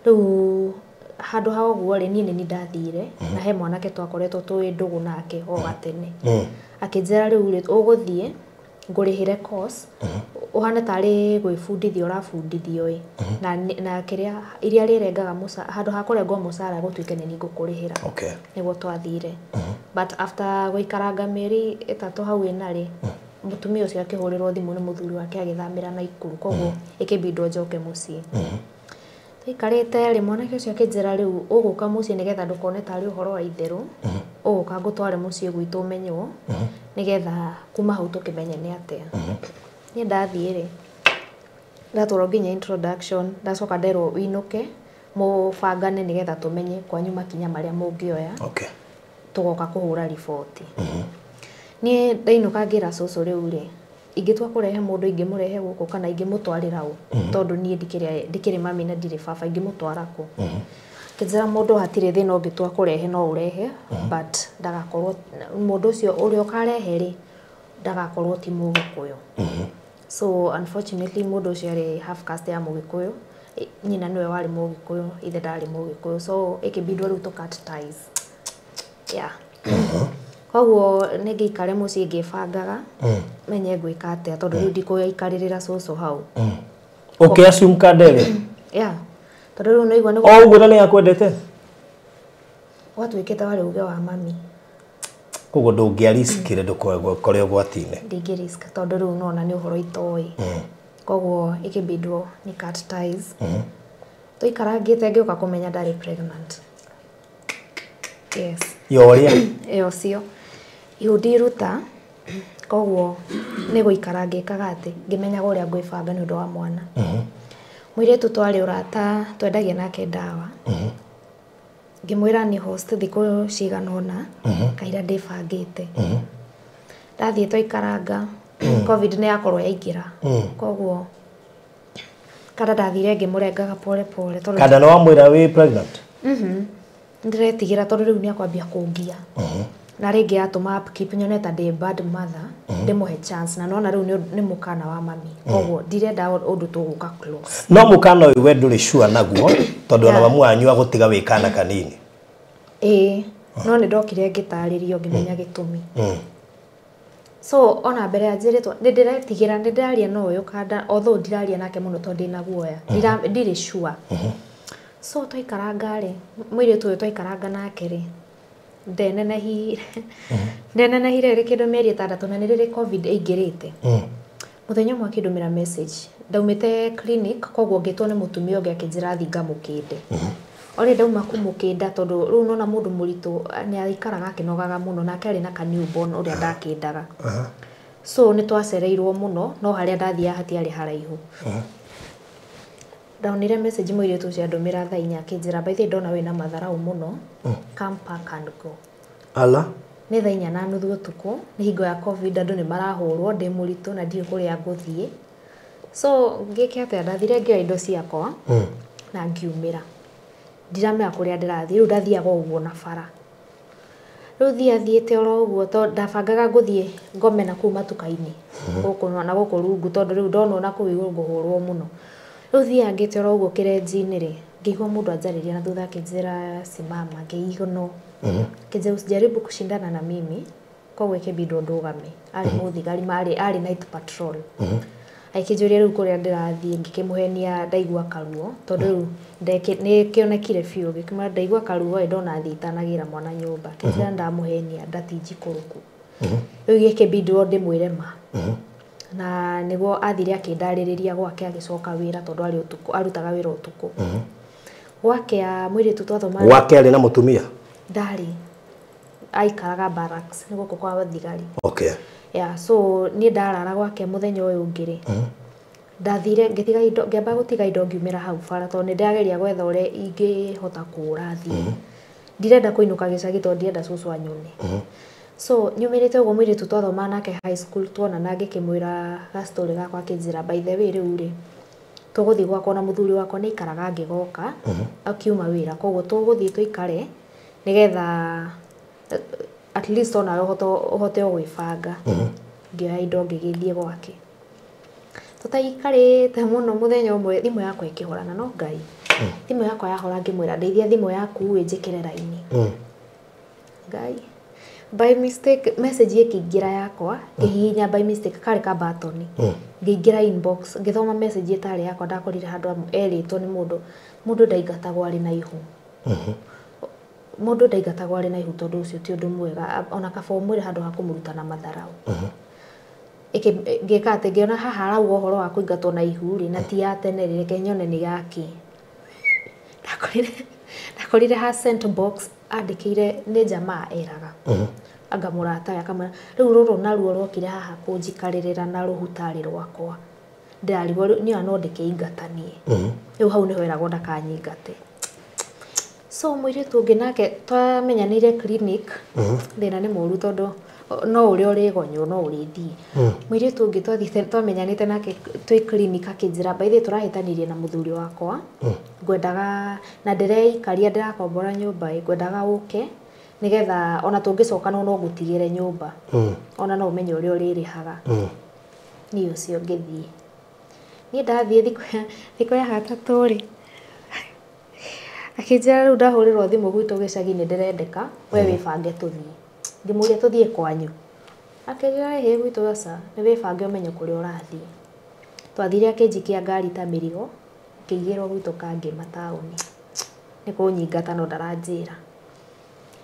Rĩu handũ ha ũguo rĩ niĩ nĩ ndathire na he mwanake twakoretwo tũĩ ndũgũ nake o gatene. Akĩnjĩra rĩu ũgũthiĩ ngũrĩhĩre course ũhane tarĩ gwĩbundithia ũrabundithio na kĩrĩa iria rĩrengaga handũ ha kũrengwo mũcara gũtuĩke nĩ ngũkũrĩhĩra. Okay. Nĩguo twathire. But after gũikaranga mĩeri 3 hau ĩnarĩ mũtumia ũcio akĩhũrĩrwo thimũ nĩ mũthuri wake agĩthamĩra Naikuru koguo ĩkĩbindwo njoke mũciĩ. Tũikarĩte rĩ mwanake ũcio akĩnjĩra rĩu ũgũka mũciĩ nĩgetha ndũkone tarĩ ũhoro wa itherũ ũgũka ngũtware mũciĩ gwitũ ũmenywo nĩgetha kuma hau tũkĩmenye nĩ atĩa. Niĩ ndathiĩ rĩ ndatwarwo nginya introduction ndacoka nderwo uinũke mũbangane nĩgetha tũmenye kwanyu makinya marĩa mũngĩoya. Okay. Tũgoka kũhũra riboti. Niĩ ndainũka ngĩra cũcũ rĩu rĩ ingĩtua kũrehe mũndũ ingĩmũrehe gũkũ kana ingĩmũtwarĩra ũ tondũ niĩ ndikĩrĩ mami na ndirĩ baba ingĩmũtwara kũ. Kĩnjĩra mũndũ hatirĩ thĩna ũngĩtua kũrehe no ũrehe but ndagakorwo mũndũ ũcio ũrĩa ũkarehe rĩ ndagakorwo ti Mũgĩkũyũ. So unfortunately mũndũ ũcio arĩ half caste ya Mũgĩkũyũ, nyina nĩwe warĩ Mũgĩkũyũ, ithe ndarĩ Mũgĩkũyũ, so ĩkĩbindwo rĩu tũ cut ties. Yeah. Koguo nĩ ngĩikare mũciĩ ngĩbangaga menye ngwĩka atĩa tondũ rĩu ndikũikarĩrĩra cũcũ hau. Okay, assume kadere. Yeah. Tondũ rĩu naigua nĩ ũguo nĩ akwendete? Watuĩkĩte warĩ uge wa mami. Koguo ndũngĩariskire ndũkore ũgwati-inĩ. Ndingĩrisk tondũ rĩu nona nĩ ũhoro itoĩ. Koguo ĩkĩbindwo nĩ cut ties. Tũikarangĩte ngĩũka kũmenya ndarĩ pregnant. Yes. Yoria. Cio. Iruta koguo nĩ gũikara ngĩkaga atĩ ngĩmenyaga ũrĩa ngwĩbanga nĩ ũndũ wa mwana. Mũirĩtu twarĩ ũrata twendagia nake ndawa. Ngĩmwĩra nĩ host thikũ cigana ũna kaira ndĩbangĩte. Ndathiĩ twaikaranga covid nĩ yakorwo yaingĩra. Koguo kada ndathire ngĩmũrengaga pole pole tondũ kada no wamwĩra wĩ pregnant. Ndiretigĩra tondũ rĩu nĩ akwambia kũngia. Na rĩngĩ yatũma upkeep nyone ta ndĩ bad mother ndĩmũhe chance na nona rĩu nĩ mũkana wa mami. Koguo ndirenda ũndũ tũgũka close. No mũkana ũyũ we ndũrĩ sure naguo tondũ ona mamu wanyu agũtiga wĩ kana kanini. No nĩ ndokire ngĩtarĩrio ngĩmenya gĩtũmi. So ona mbere anjĩrĩtwo nĩ ndĩretigĩra nĩ ndĩraria na ũyũ kada although ndiraria nake mũno tondũ ndĩna guoya. Ndirĩ sure. So twaikaranga rĩ mũirĩtu ũyũ twaikaranga nake rĩ ndenenehire rĩ kĩndũ mĩeri 6 na nĩ rĩrĩ covid ĩingĩrĩte. Mũthenya ũmwe akĩndũmĩra message ndaumĩte clinic koguo ngĩtwo nĩ mũtumia ũngĩ akĩnjĩra thinga mũkĩnde. Ore ndauma kumũkĩnda tondũ rĩu nona mũndũ mũritũ nĩ aikaraga akĩnogaga mũno nake arĩ na ka newborn ũrĩa ndakĩndaga. So nĩ twacereirwo mũno no harĩa ndathiaga hatiarĩ haraihu. Ndaunire message mũirĩtu ũcio andũmĩra thaa 4 akĩnjĩra by the way ndona wĩna matharau mũno come pack and go. Ala Nĩ thaa 4:30 ũtukũ nĩ hingo ya covid andũ nĩ marahũrwo ndĩ mũritũ na ndiũ kũrĩa ngũthiĩ. So ngĩke atĩa ndathire ngĩoya indo ciakwa na ngiumĩra. Ndiramenya kũrĩa ndĩrathiĩ rĩu ndathiaga ũguo na bara. Rĩu thiathiĩte oro ũguo tondũ ndabangaga ngũthiĩ ngomena kũu matuka-inĩ gũkũ na gũkũ rungu tondũ rĩu ndona ona kũu igũrũ ngũhũrwo mũno. Rĩu thiangĩte oro ũguo kĩrenji-inĩ rĩ ngĩigua mũndũ anjarĩria na thutha akĩnjĩra simama ngĩigono. Kĩnjĩra usijaribu kushindana na mimi koguo ikĩbindwo ndũgame. Arĩ mũthigari arĩ night patrol. Aikĩnjũria rĩu kũrĩa ndĩrathiĩ ngĩkĩmũhenia ndaigua karuo tondũ rĩu nĩ kĩonekire biũ ngĩkĩmwĩra ndaigua karuo ndona thitanagĩra mwana nyũmba. Kĩnjĩra ndamũhenia ndatinji kũrũku. Rĩu gĩkĩbindwo ndĩmwĩre ma. Na nĩguo athire akĩndarĩrĩria gwake agĩcoka wĩra tondũ arĩ ũtukũ arutaga wĩra ũtukũ. Gwake mũirĩtu twathoma gwake arĩ na mũtumia ndarĩ aikaraga barracks nĩ gũkũ kwa thigari. Okay. So niĩ ndarara gwake mũthenya ũyũ ũngĩ rĩ ndathire ngĩtiga indo ngĩamba gũtiga indo ngiumĩra hau bara tondũ nĩ ndageria gwetha ũrĩa ingĩhota kũũra thiĩ. Ndirenda kũinũka gĩcagi tondũ ndirenda cũcũ anyone. So nyumĩrĩte ũguo mũirĩtu twathoma nake high school tuonana ngĩkĩmwĩra ga story gakwa akĩnjĩra by the way rĩu rĩ tũgũthiĩ gwakwa na mũthuri wakwa nĩ ikaraga ngĩgoka akiuma wĩra koguo tũgũthiĩ tũikare nĩgetha at least ona ũhote gwĩbanga. Ngĩoya indo ngĩgĩthiĩ gwake. Tũtaikarĩte mũno mũthenya ũmwe thimũ yakwa ĩkĩhorana no Ngai. Thimũ yakwa yahora ngĩmwĩra ndeithia thimũ yaku njĩkĩre raini. Ngai by mistake message ĩkĩingĩra yakwa ngĩhihinya by mistake karĩ ka button ngĩingĩra inbox ngĩthoma message ĩtarĩ yakwa ndakorire handũ erĩtwo nĩ mũndũ ndaigatagwo arĩ na ihu. Mũndũ ndaigatagwo arĩ na ihu tondũ ũcio ti ũndũ mwega ona kaba ũmwĩre handũ ha kũmũruta na matharau. Ngĩka atĩ ngĩona haha arauga ũhoro wa kũingatwo na ihu rĩ na ti ya tene reke nyone nĩ gaki. Ndakorire ha sent box andĩkĩire nĩ jamaa eraga. Anga mũrata akamwĩra rĩu rũrũ naruo rokire haha kũnjikarĩrĩra na rũhutarĩ rwakwa. Ndarigwo niĩ no ndĩkĩingatanie. Rĩu hau nĩho eragwo ndakanyingate. So mũirĩtu ũngĩ nake twamenyanĩire clinic thĩna nĩ mũru tondũ no ũrĩa ũrĩgonywo no ũrĩthiĩ. Mũirĩtu ũngĩ twathiĩte twamenyanĩte nake twĩ clinic akĩnjĩra by the way tũrahĩtanirie na mũthuri wakwa ngwendaga na ndĩreikaria ndĩrakombora nyũmba ngwendaga ũke nĩgetha ona tũngĩcoka no ngũtigĩre nyũmba ona no ũmenye ũrĩa ũrĩrĩhaga. Niĩ ũcio ngĩthiĩ. Niĩ ndathiĩ thikũ ya gatatũ rĩ akĩnjĩra rĩu ndahũrĩrwo thimũ gwitũ gĩcagi nĩ ndĩrendeka we wĩbange tũthiĩ. Ngĩmũria tũthiĩ kwanyu. Akĩnjĩra hĩ gwitũ aca nĩ wĩbange ũmenye kũrĩa ũrathiĩ. Twathire akĩnjikia ngari ta mĩrigo ngĩigĩrwo gwitũ kangĩ mataũni. Nĩ kũnyingata no ndaranjĩra.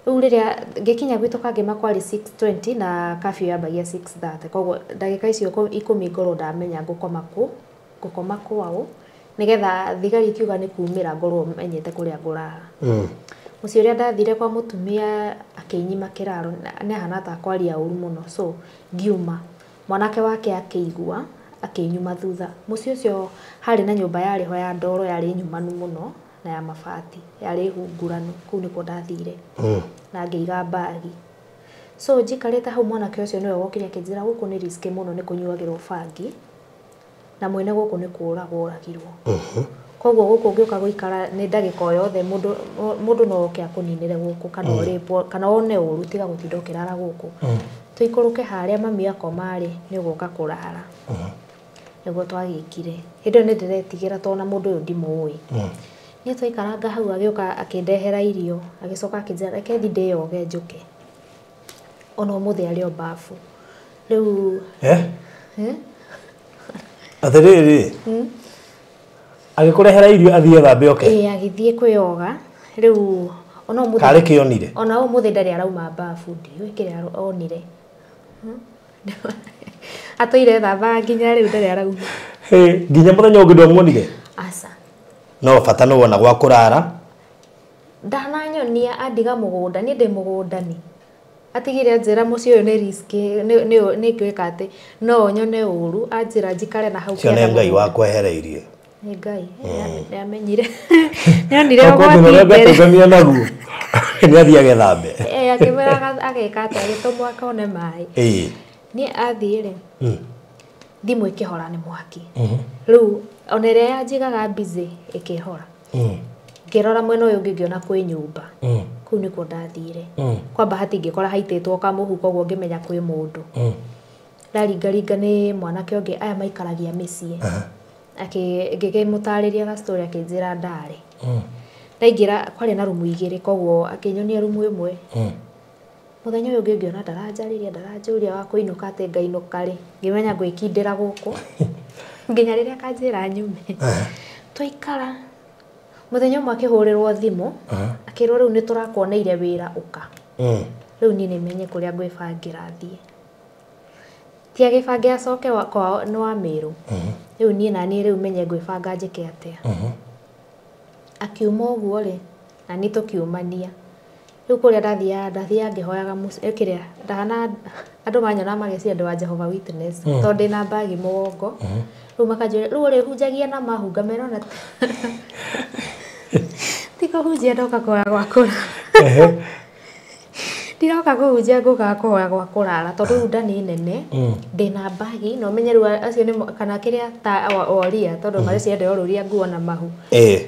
Rĩu rĩrĩa ngĩkinya gwitũ kangĩ makwarĩ 6:20 na curfew yambagia 6:30 koguo ndagĩka icio 10 ngorwo ndamenya ngũkoma kwao nĩgetha thigari kiuga nĩ kumĩra ngorwo menyete kũrĩa ngũrara. Mũciĩ ũrĩa ndathire kwa mũtumia akĩnyima kĩraro nĩ ahana ta kwaria ũru mũno so ngiuma mwanake wake akĩigua akinyuma thutha mucio ucio hari na nyumba yari ho ya ndoro yari nyumanu muno na ya mabati yari hunguranu kuu niko ndathire na ngiiga bagi so njikarite hau mwanake ucio niwe wokire akinjira guku ni risk muno ni kunyuagirwo bangi na mwene guku ni kuragwo uragirwo koguo guku ngioka guikara ni ndagika yothe mundu no oke akuninire guku kana uripo kana one uru tiga gutinda ukirara guku tuikuruke haria mami yako mari ni guka kurara niguo twagikire hindo ni ndiretigira tona mundu uyu ndimui ni twikaranga hau agioka akindehera irio agicoka akinjira reke thi ndioge njuke ono muthe ari obafu riu athiriri agikurehera irio athie thambe oke agithie kwioga riu ono muthe kare kionire ona muthe ndari arauma bafu ndiwe kire onire atoire thamba nginya riu ndari arauma nginya muthenya ungi ndwamuonire asa no bata no wona gwa kurara ndananyonia andiga mugunda ni ndi mugundani atigire anjira mucio ni risk ni kwika ati no nyone uru anjira njikare na hau kene ngai wakwa ehereirie ni ngai ni amenyire nyonire ogwa ngatugania naguo ni athia gethambe akimera ageka agitumwa akone mai ni athiire thimu ikihora ni mwaki riu onere yanjigaga busy ikihora ngirora mwena uyu ngiona kwi nyumba kuu niko ndathire kwa bahati ngikora haititwo kamuhu koguo ngimenya kwi mundu ndaringaringa ni mwanake ungi aya maikaragia micii ngikimutariria ga story akinjira ndari ndaingira kwari na rumu igiri koguo akinyonia rumu imwe muthenya uyu ungi ngiona ndaranjuria wa kuinuka ati ngainuka ri ngimenya gwikindira guku nginya riria kanjira nyume twaikara muthenya umwe akihurirwo thimu akirwo riu niturakuoneire wira uka riu ni nimenye kuria ngwibangira thie ti agibange acoke kwao ni wa Meru riu ni nani riu menye ngwibanga njike atia akiuma uguo ri na ni tukiumania riu kuria ndathia ngihoyaga kiria ndana andu manyona mageci andu wa Jehovah Witness tondu na bagi mugongo riu makanjira riu ri hunjagia na mahunga merona tiko hujia ndoka kwa gwakura ndiroka kuhujia nguka kwa gwakura tondu nda ni nene ndina bagi no menyeru acio ni kana kiria ta oria tondu mareci ende oruria nguo na mahu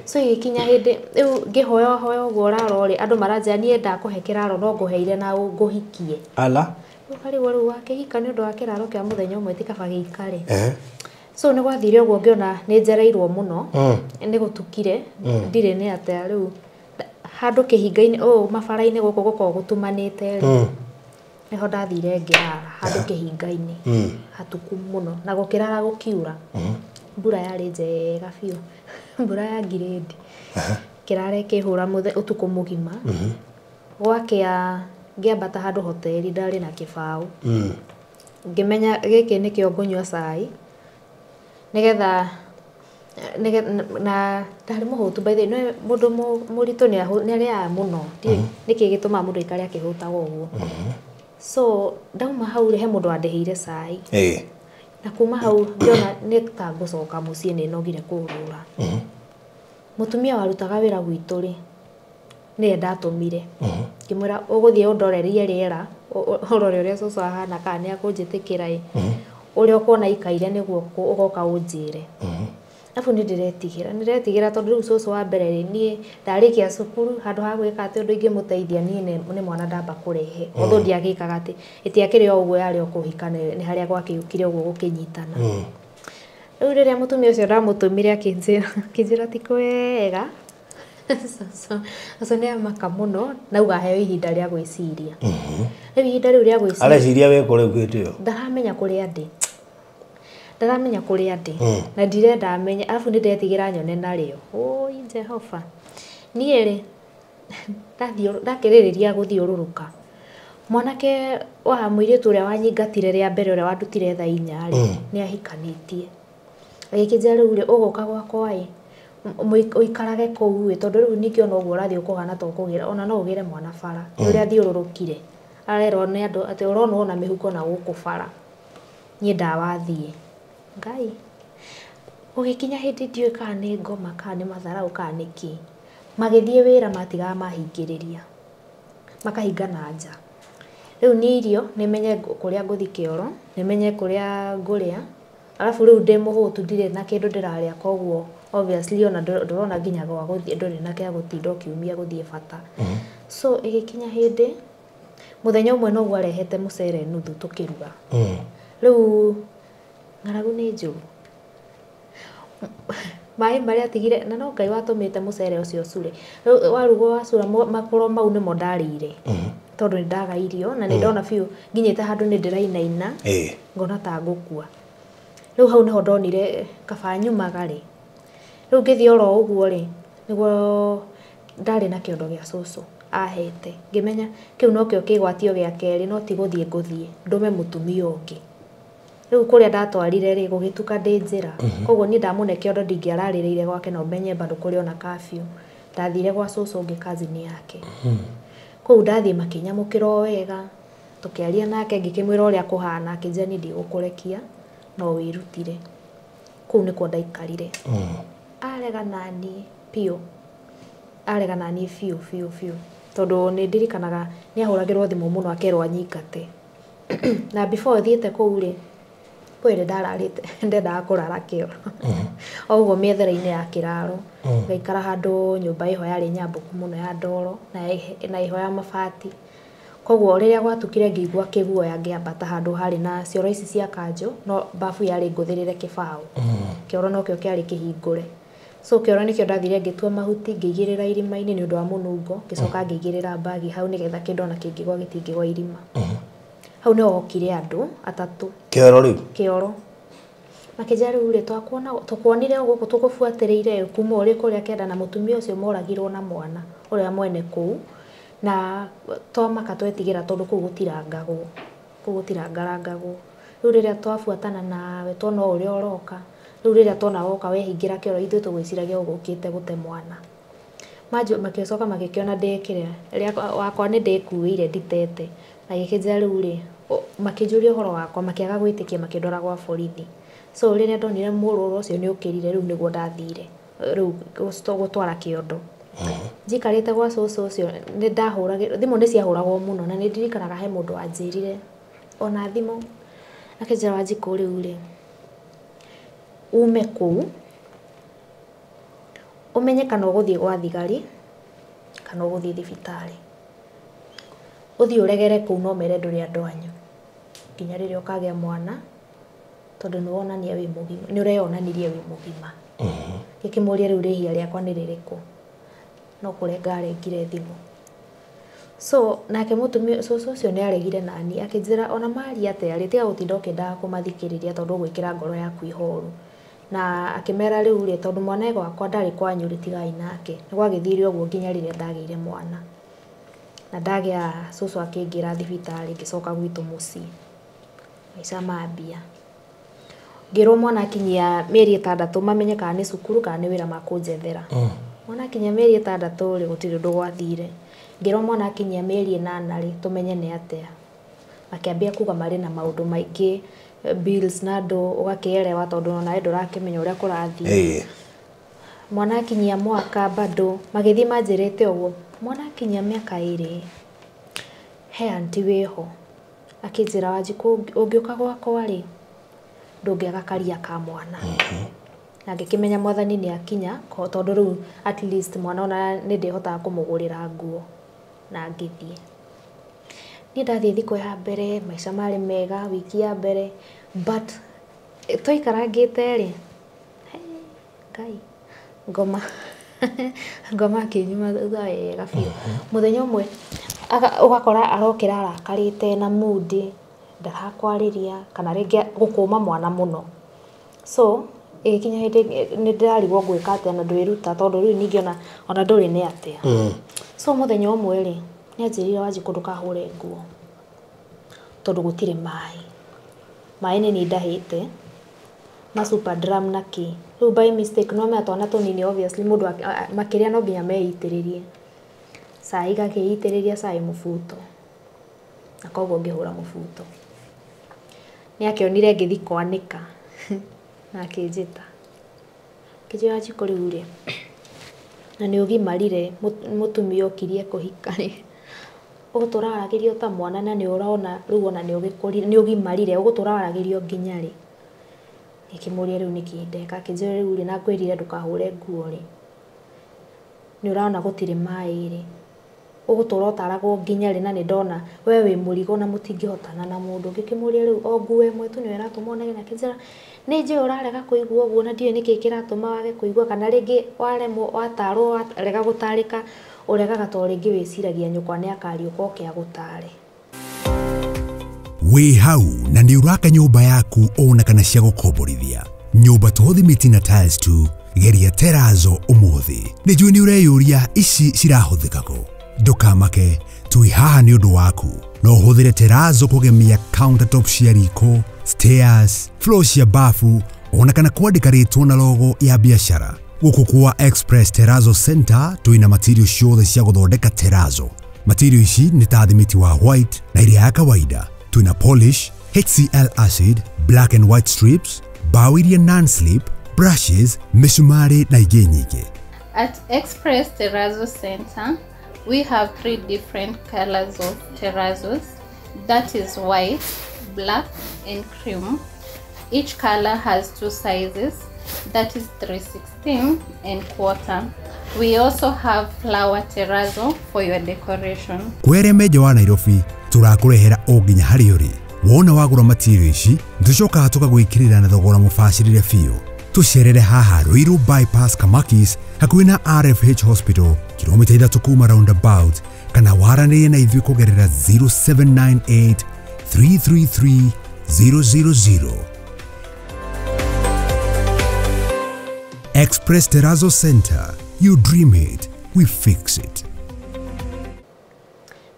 so ikinya hindi riu ngihoya uguo rarori andu maranja nie ndakuhe kiraro no nguheire na nguhikie ala ukari waru wake hika ni undu wa kiraro kia muthenya umwe tikabagi ikare so ni gwathire uguo ngiona ni njereirwo muno ni gutukire ndire ni atia riu handu kihinga-ini mabara-ini guku guko gutumanite niho ndathire ngirara handu kihinga-ini hatuku muno na gukirara gukiura mbura yari njega biu mbura ya grade kirare kihura utuku mugima gwakia ngiambata handu hoteli ndari na kibau ngimenya giki nikio ngunywa cai nigetha na ndari muhutu by the way mundu muritu ni aria muno niki gituma mundu ikari akihutaga uguo so ndauma hau he mundu andeheire cai na kuma hau ndiona ni ta ngucoka mucii ni nogire kurura mutumia warutaga wira gwitu ri ni ndatumire ngimwira uguthie undorerie riera urore uria cucu ahana kana ni akunjitikira uria ukona ikaire niguo ugoka unjire afu ni ndiretigira tondu riu cucu wa mbere ri ni ndarikia cukuru handu ha gwika ati undu ingimuteithia ni mwana ndamba kurehe otho ndiagikaga ati itiakiri o uguo yari okuhika ni haria gwakiukire uguo gukinyitana riu riria mutumia ucio ndamutumire akinjira ti kwega so ni amaka muno nauga heo ihinda ria gwiciria riu ihinda riu ria gwiciria areciria we kuri gwitio ndaramenya kuria ndi na ndirenda amenye alafu ndetigira nyone nario oi Jehova nie ri ndakiririria guthiururuka mwanake wa muiritu uria wanyingatire ria mbere uria wandutire tha 4 ri ni ahikanitie agikija riu ri ugoka gwakwa uikarage kuu tondu riu nikiona uguo urathie ukuhana to kugira ona no ugire mwana bara uria thiururukire arerwo ni andu ati urona ona mihuko na guku bara nie ndawathie Ngai ugikinya hindi ndiwe kana ni ngoma kana ni matharau kana ni ki magithie wira matiga mahingiriria makahinga na nja riu ni irio nimenye kuria nguthi kioro nimenye kuria nguria alafu riu ndi muhutu ndire na kindu ndiraria koguo obviously ona ndorona nginya gwa guthie ndore na kia gutinda kiumia guthie bata so igikinya hindi muthenya umwe no gwarehete mucere nuthu tukiruga riu ngaragu ni njuru mai maria tigire na no Ngai watumite mucere ucio cure warugo wacura makoro mau nimo ndarire tondu ndaga irio na ni ndona biu nginyite handu ni ndirainaina ngona ta ngukua riu hau niho ndonire kaba nyumagari riu ngithie oro uguo ri niguo ndari na kiondo gia cucu ahete ngimenya kiu no kio kigwatio gia keri no ti guthie nguthie ndume mutumia ungi riu kuria ndatwarire ri gugituka ndi njira koguo ni ndamune kiondo ndingiaraririire gwake no menye bado kuri ona kafyu ndathire gwa cucu ungi kazini yake kou ndathie makinyamukira wega tukiaria nake ngikimwira uria kuhana akijani ndigukurekia no wirutire kou niko ndaikarire arega nani pio arega nani fiu tondu ni ndirikanaga ni ahuragirwo thimu muno akerwo anyingate na before thiete kou ri kwere ndararite ndenda kurara kioro oguo miethera-ini ya kiraro ngaikara handu nyumba iho yari nyambuku muno ya ndoro na iho ya mabati koguo riria gwatukire ngigua kiguoya ngiambata handu hari na cioro ici cia kanjo no bafu yari nguthirire kibao kioro no kio kiari kihingure so kioro nikio ndathire ngitua mahuti ngigirira irima-ini ni undu wa munungo ngicoka ngigirira bagi hau nigetha kindona kingigwa gitingigwa irima hau ni okire andu atatu kioro riu kioro makijari ule twakuonire guku tukufuatiriire kuma uri kuria kenda na mutumia ucio moragirwo na mwana uria mwene kuu na twamaka twetigira tondu kuu gutirangarangagwo riu riria twafuatana nawe twona uria uroka riu riria twona woka wehingira kioro ithu tugwiciragia ugukite gute mwana majo makicoka magikiona ndekire wakwa ni ndekuire nditete na gikijari uri makijuria horo wakwa makiaga gwitikia makindora gwa borithi so riria ndonire mururu ucio ni ukirire riu niguo ndathire riu gutwara kiondo njikarite gwa cucu ucio ni ndahuragirwo thimu ni ciahuragwo muno na ni ndirikanaga he mundu anjirire ona thimu akijara wanjiku riu ri ume kuu umenye kana uguthie gwa thigari kana uguthie thibitari uthie uregere kuu no mere nduri andu anyu nginya riria ukagia mwana tondu ni wonania wi mugima ni ureyonanirie wi mugima gikimuria riu rihia riakwa ni ririku no kurenga arengire thimu so nake mutumia cucu ucio ni aregire nani akijira ona mari atia ri tiga gutinda ukiendaga kumathikiriria tondu gwikira ngoro yaku ihoru na akimera riu ri tondu mwana gwakwa ndari kwanyu ri tigai nake ni gwagithirio guo nginya riria ndagire mwana na ndagia cucu akingira thibitari ngicoka gwitu mucii maica mambia ngirwo mwana akinyia mieri 6 mamenye kana ni cukuru kana ni wira makunjethera mwana akinyia mieri 6 ri gutiri ndu gwathire ngirwo mwana akinyia mieri 8 ri tumenye ni atia makiambia kuga mari na maundu maingi bills na ndo ugakielewa tondu na ndo rakimenya uria kurathie mwana akinyia mwaka bado magithii manjirite uguo mwana akinyia miaka 2 he anti weho akijira wanjiku ungiuka gwakwa ri ndungiaga karia ka mwana na ngikimenya mwathani ni akinya tondu riu at least mwana ona ni ndihotaga kumugurira nguo na ngithie ni ndathie thiko ya mbere maica mari mega wiki ya mbere but twikarangite ri Ngai ngoma kinyuma thutha wega biu muthenya umwe ugakora arokira arakarite na mudi ndarakwariria kana ringi gukuma mwana muno so kinya hindi ni ndirarigwo gwika atia na ndwiruta tondu riu ningi ona nduri ni atia so muthenya umwe ri ni anjirire wanjiku ndukahure nguo tondu gutire mai ni ndahite na super drum na ki riu by mistake no me atwana tunini obviously mundu makiria no nginya meitiririe sai gakiitiriria sai mubuto na koguo ngihura mubuto ni akionire ngithi kwanika na akĩnjĩta kĩnjĩra Njiko rĩu rĩ na nĩ ũgimarire mũtumia ũkirie kũhika rĩ ũgũtũra waragĩrio ta mwana na nĩ ũraona rĩu ona nĩ ũgĩkũrire nĩ ũgimarire ũgũtũra waragĩrio nginya rĩ ngĩkĩmũria rĩu nĩkĩ ndeka kĩnjĩra rĩu rĩ na ngwĩrire ndũkahũre nguo rĩ nĩ ũraona gũtirĩ maĩ rĩ ũgũtũra ũtaragwo nginya rĩ na nĩ ndona we wĩ mũrigo na mũtingĩhotana na mũndũ ngĩkĩmũria rĩu o nguo ĩmwe tu nĩ ĩratũma onage na kĩnjĩra nĩ njũĩ ũrarega kũigua ũguo na ndiũĩ nĩkĩ kĩratũma wage kũigua kana rĩngĩ waremwo watarwo warega gũtarĩka ũregaga to rĩngĩ wĩciragia nyũkwa nĩ akariũka oke agũtare wĩ hau na nĩ ũraka nyũmba yaku ona kana cia gũkomborithia nyũmba tũthimĩti na tiles tu geria Terrazzo ũmũthĩ nĩ njũĩ nĩ ũreyũria ici cirahũthĩka kũ ndũkamake tũĩ haha nĩ ũndũ waku no ũhũthĩre Terrazzo kũgemia countertop cia riko stairs floor cia bafu ona kana kwandĩka rĩtwa na logo ya biacara gũkũ kwa Express Terrazzo Center twĩna material ciothe cia gũthondeka Terrazzo material ici nĩ ta thimiti wa white na iria ya kawaida twĩna polish HCl acid black and white strips bao iria non-slip brushes misumari na ingĩ nyingĩ. At Express Terrazzo Center we have 3 different colors of terrazzos, that is white, black and cream. Each color has 2 sizes, that is 3/16 and 1/4. We also have flower terrazzo for your decoration. Kwere meja wa Nairobi turakũrehera o nginya harĩa ũrĩ wona wagũra material ici tũcokaga tũkagwĩkĩrĩra na thogora mũbacĩrĩre biũ tucerere haha Ruiru bypass Kamakis hakuhĩ na RFH Hospital kilomita 3 kuma roundabout kana waranĩrie na ithuĩ kũgerera 0798 333 000. Express Terrazzo Center, you dream it, we fix it.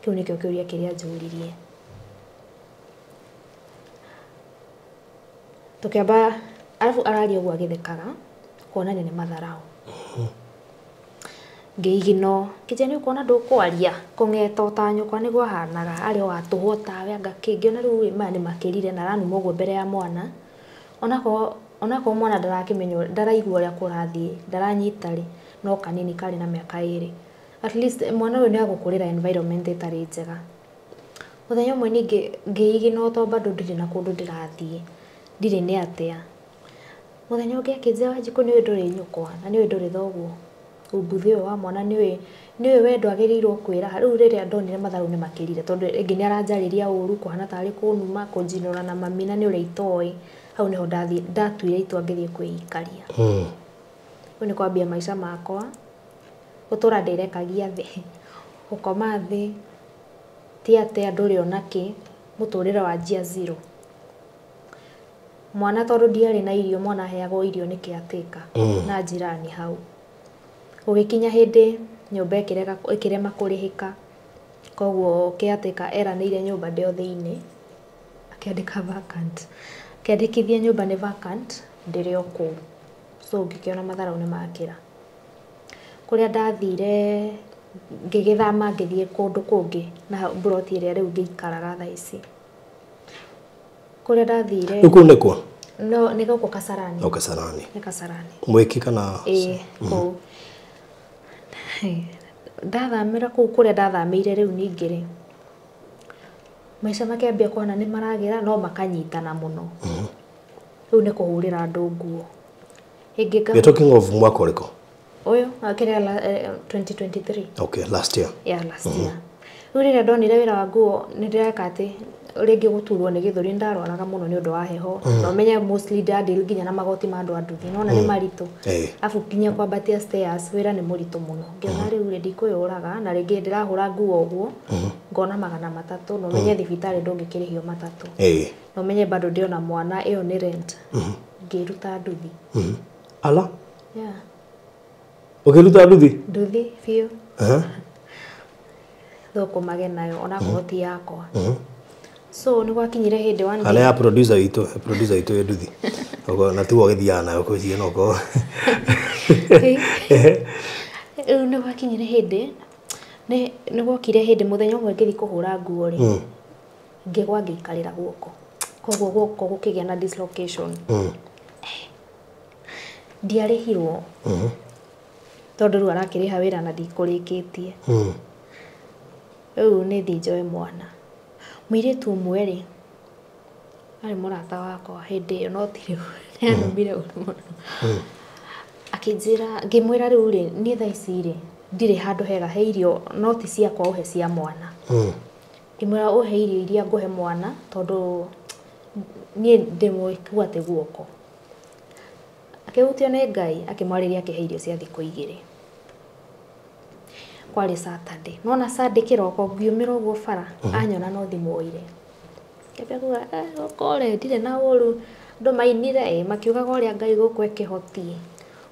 Kĩu nĩkĩo kĩũria kĩrĩa njũririe tũkĩamba arabu araria ũguo agĩthekaga kuonania nĩ matharau ngĩigino kĩnjĩra nĩ ũkuona ndũkwaria kũng'eta ta nyũkwa nĩguo ahanaga arĩ o atũhwo tawe ngakĩngĩona rĩu maya nĩ makĩrire na ranuma ũguo mbere ya mwana onako mwana ndarakĩmenya ndaraigua ũrĩa kũrathiĩ ndaranyita rĩ no kanini karĩ na mĩaka 2 at least mwana ũyũ nĩ agũkũrĩra environment ĩtarĩ njega mũthenya ũmwe ningĩ ngĩigino to bado ndirĩ na kũndũ ndĩrathiĩ ndirĩ nĩ atĩa mũthenya ũngĩ akĩnjĩra Njiko nĩ ndũrĩ nyũkwa na nĩ ndũrĩ thoguo ũmbuthĩ ũyũ wa mwana nĩ wendo agĩrĩirwo kwĩra rĩu rĩrĩa ndonire matharũ nĩ makĩrire tondũ rĩngĩ nĩ aranjarĩria ũru kũhana tarĩ kũnuma kũnjinũra na mami na nĩ ũrĩa itoĩ hau nĩho ndatuire itua ngĩthiĩ kwĩikaria rĩu nĩ kwambia maica makwa gũtũra ndĩrekagia thĩ gũkoma thĩ ti atĩa ndũrĩ onakĩ mũtũrĩre wa njia 0 mwana tondũ ndiarĩ na irio mwana aheagwo irio nĩ kĩatĩka na njirani hau ũgĩkinya hĩndĩ nyũmba ĩkĩrema kũrĩhĩka koguo kĩatĩka eranĩire nyũmba ndĩo thĩinĩ akĩandĩka vacant akĩandĩkithia nyũmba nĩ vacant ndĩrĩ o kũu so ngĩkĩona matharau nĩ makĩra kũrĩa ndathire ngĩgĩthama ngĩthiĩ kũndũ kũngĩ na mburoti ĩrĩa rĩu ngĩikaraga thaa ici kũrĩa ndathire Nuku nĩkwa no nĩ gũkũ Kasarani Kasarani nĩ Kasarani mwĩki kana kũu ndathamĩra kũu kũrĩa ndathamĩire rĩu ningĩ rĩ maica makĩambia kũhana nĩ maragĩra no makanyitana mũno rĩu nĩ kũhũrĩra andũ nguo We're talking of mwaka ũrĩkũ ũyũ akĩrĩa 2023 okay last year last year rĩu rĩrĩa ndonire wĩra wa nguo nĩ ndĩreka atĩ rĩngĩ gũturwo nĩ gĩthũri ndarwaraga mũno nĩ ũndũ wa heho no menye mostly ndadil nginya na magoti ma andũ anduthi no na nĩ maritũ afu kinya kwambatia stairs wĩra nĩ mũritũ mũno ngĩona rĩu rĩ ndikũyũraga na rĩngĩ ndĩrahũra nguo ũguo ngona 300 no menye thibitarĩ ndũngĩkĩrĩhio 3 no menye bado ndĩona mwana ĩyo nĩ rent ngĩruta nduthi ala ũkĩruta nduthi biũ thũkũmage nayo ona kũhoti yakwa so nĩ gwakinyire hĩndĩ one day ana ya producer itu ya nduthi ogo na tu ogĩthiaga nayo kwĩcie noko nĩ gwakinyire hĩndĩ nĩ gwokire hĩndĩ mũthenya ũmwe ngĩthiĩ kũhũra nguo rĩ ngĩgwa ngĩikarĩra guoko koguo guoko gũkĩgĩa na dislocation ndiarĩhirwo tondũ rĩu arakĩrĩha wĩra na ndikũrĩkĩtie rĩu nĩ thiĩ njoe mwana mũirĩtu ũmwe rĩ arĩ mũrata wakwa hĩndĩ ĩyo no ti rĩu nĩanumire ũru mũno akĩnjĩra ngĩmwĩra rĩu rĩ niĩ thaa ici rĩ ndirĩ handũ hega he irio no ti ciakwa ũhe cia mwana ngĩmwĩra ũhe irio iria ngũhe mwana tondũ niĩ ndĩmũigua atĩ guoko akĩhutio nĩ Ngai akĩmwarĩria akĩhe irio cia thikũ 2 kwarĩ Saturday nona Sunday kĩroko ngiumĩra ũguo bara anyona no thimoire kĩambia kuga kore ndirĩ na ũru andũ mainire makiugaga ũrĩa Ngai gũkũ ekĩhotie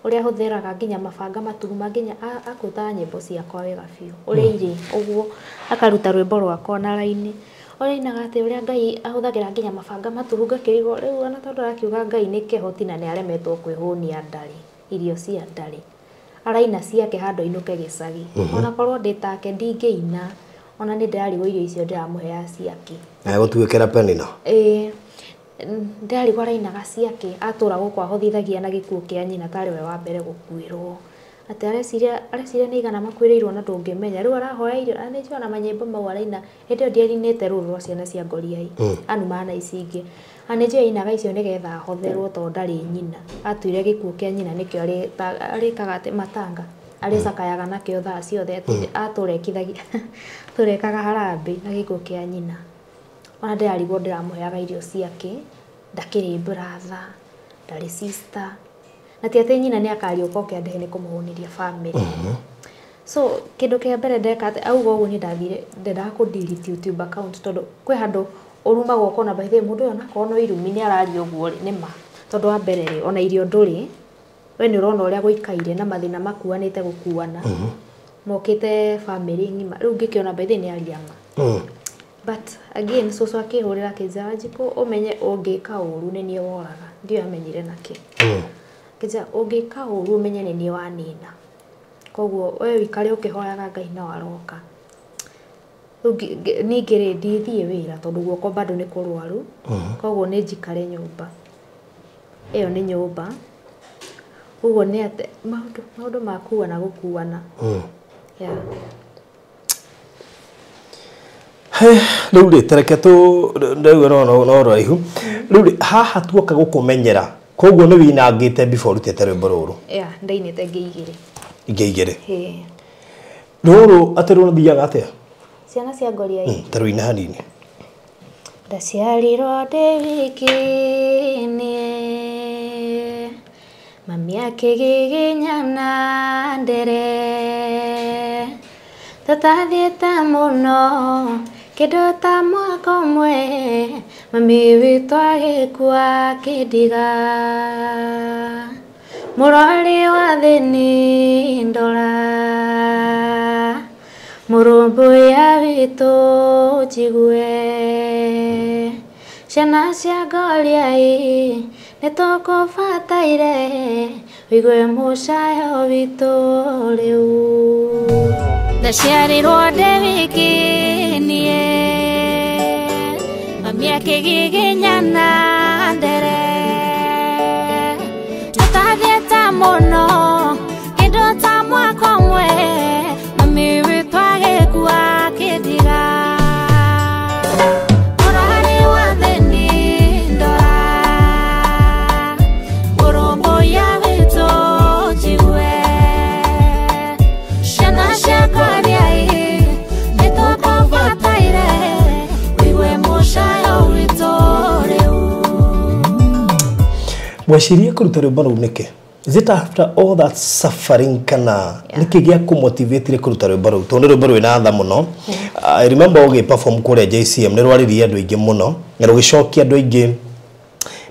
ũrĩa hũthĩraga nginya mabanga maturuma nginya akũta nyĩmbo ciakwa wega biũ ũrĩa irĩ ũguo akaruta rwĩmbo rwakwa na raini ũrĩa inaga atĩ ũrĩa Ngai ahũthagĩra nginya mabanga maturunga kĩrigo rĩu ona tondũ arakiuga Ngai nĩ kĩhoti na nĩ aremetwo kwĩhũnia ndarĩ irio cia ndarĩ araina ciake handũ ainũke gĩcagi ona korwo ndĩtake ndingĩina ona nĩ ndĩrarigwo irio icio ndĩramũhea ciake na gũtuĩkĩra Penina ndĩrarigwo arainaga ciake atũra gũkũ ahothithagia na gĩkuũ kĩa nyina tarĩ we wa mbere gũkuĩrwo atĩ areciria nĩ igana makuĩrĩirwo na ndũngĩmenya rĩu arahoya irio na nĩcio na manyĩmbo mau araina hĩndĩ ĩyo ndiarinĩte rũrũ rwa ciana cia ngoriai anuma na ici ingĩ anĩnjio ainaga icio nĩgetha ahotherwo tondũ ndarĩ nyina atuire gĩkuũ kĩa nyina nĩkĩo arĩkaga atĩ matanga arĩcakayaga nakĩo thaa ciothe atũrekithagia tũrekaga harambĩ na gĩkuũ kĩa nyina ona ndĩrarigwo ndĩramũheaga irio ciake ndakĩrĩ brother ndarĩ sister na ti atĩ nyina nĩ akariũka oke andehe nĩ kũmũhũnĩria family so kĩndũ kĩa mbere ndeka atĩ auga ũguo nĩ ndathire ndendaga kũ-delete YouTube account tondũ kwĩ handũ ũrumagwo ũkona by the way mũndũ ũyũ onakorwo no irumi nĩ araria ũguo nĩ ma tondũ wa mbere rĩ ona irio ndũrĩ we nĩ ũrona ũrĩa gũikaire na mathĩna makuanĩte gũkuana mokĩte family ng'ima rĩu ngĩkĩona by the way nĩ aria ma but again cũcũ akĩhũrĩra akĩnjĩra Wanjikũ ũmenye ũngĩka ũru nĩ niĩ woraga ndiũ amenyire nakĩ kĩnja ũngĩka ũru ũmenye nĩ niĩ wanina koguo we wikare ũkĩhoyaga Ngai no aroka ningĩ rĩ ndithiĩ wĩra tondũ guoko bado nĩ kũrwaru koguo nĩ njikare nyũmba ĩyo nĩ nyũmba ũguo nĩ atĩ maũndũ makuana gũkuana rĩu rĩ tereke rĩu no raihu rĩu rĩ haha tuoka gũkũmenyera koguo nĩ winangĩte before rutĩte rwĩmbo rũrũ ndainĩte ingĩ rũrũ atĩ rũthiaga atĩa ciana cia ngoriai tarũina hanini ndaciarirwo ndĩ wiki niĩ mami akĩgiginyana ndere tũtathiĩte mũno kĩndũ ta mwaka ũmwe mami witũ agĩkua akĩndiga mũrori wa thĩni ndora mũrũmbũiya witũ njigue ciana cia ngoriai nĩ tũkũbataire wĩgue mũcayo witũ rĩu ndaciarirwo ndĩ wiki niĩ mami akĩgiginyana ndere tũtathiĩte mũno kĩndũ ta mwaka ũmwe mami witũ agĩkua akĩndiga mũrari wa thĩni ndora mũrũmbũiya witũ njigue ciana cia ngoriai nĩ tũkũbataire wĩgue mũcayo witũ rĩu mwecirie kũruta rwĩmbo rũu nĩkĩ is it after all that suffering kana nĩkĩ gĩa kũmotivate kũruta rwĩmbo rũu tondũ rwĩmbo rwĩna tha mũno I remember ũgĩperform kũrĩa JCM nĩ rwarĩrie andũ aingĩ mũno na rũgĩcokia andũ aingĩ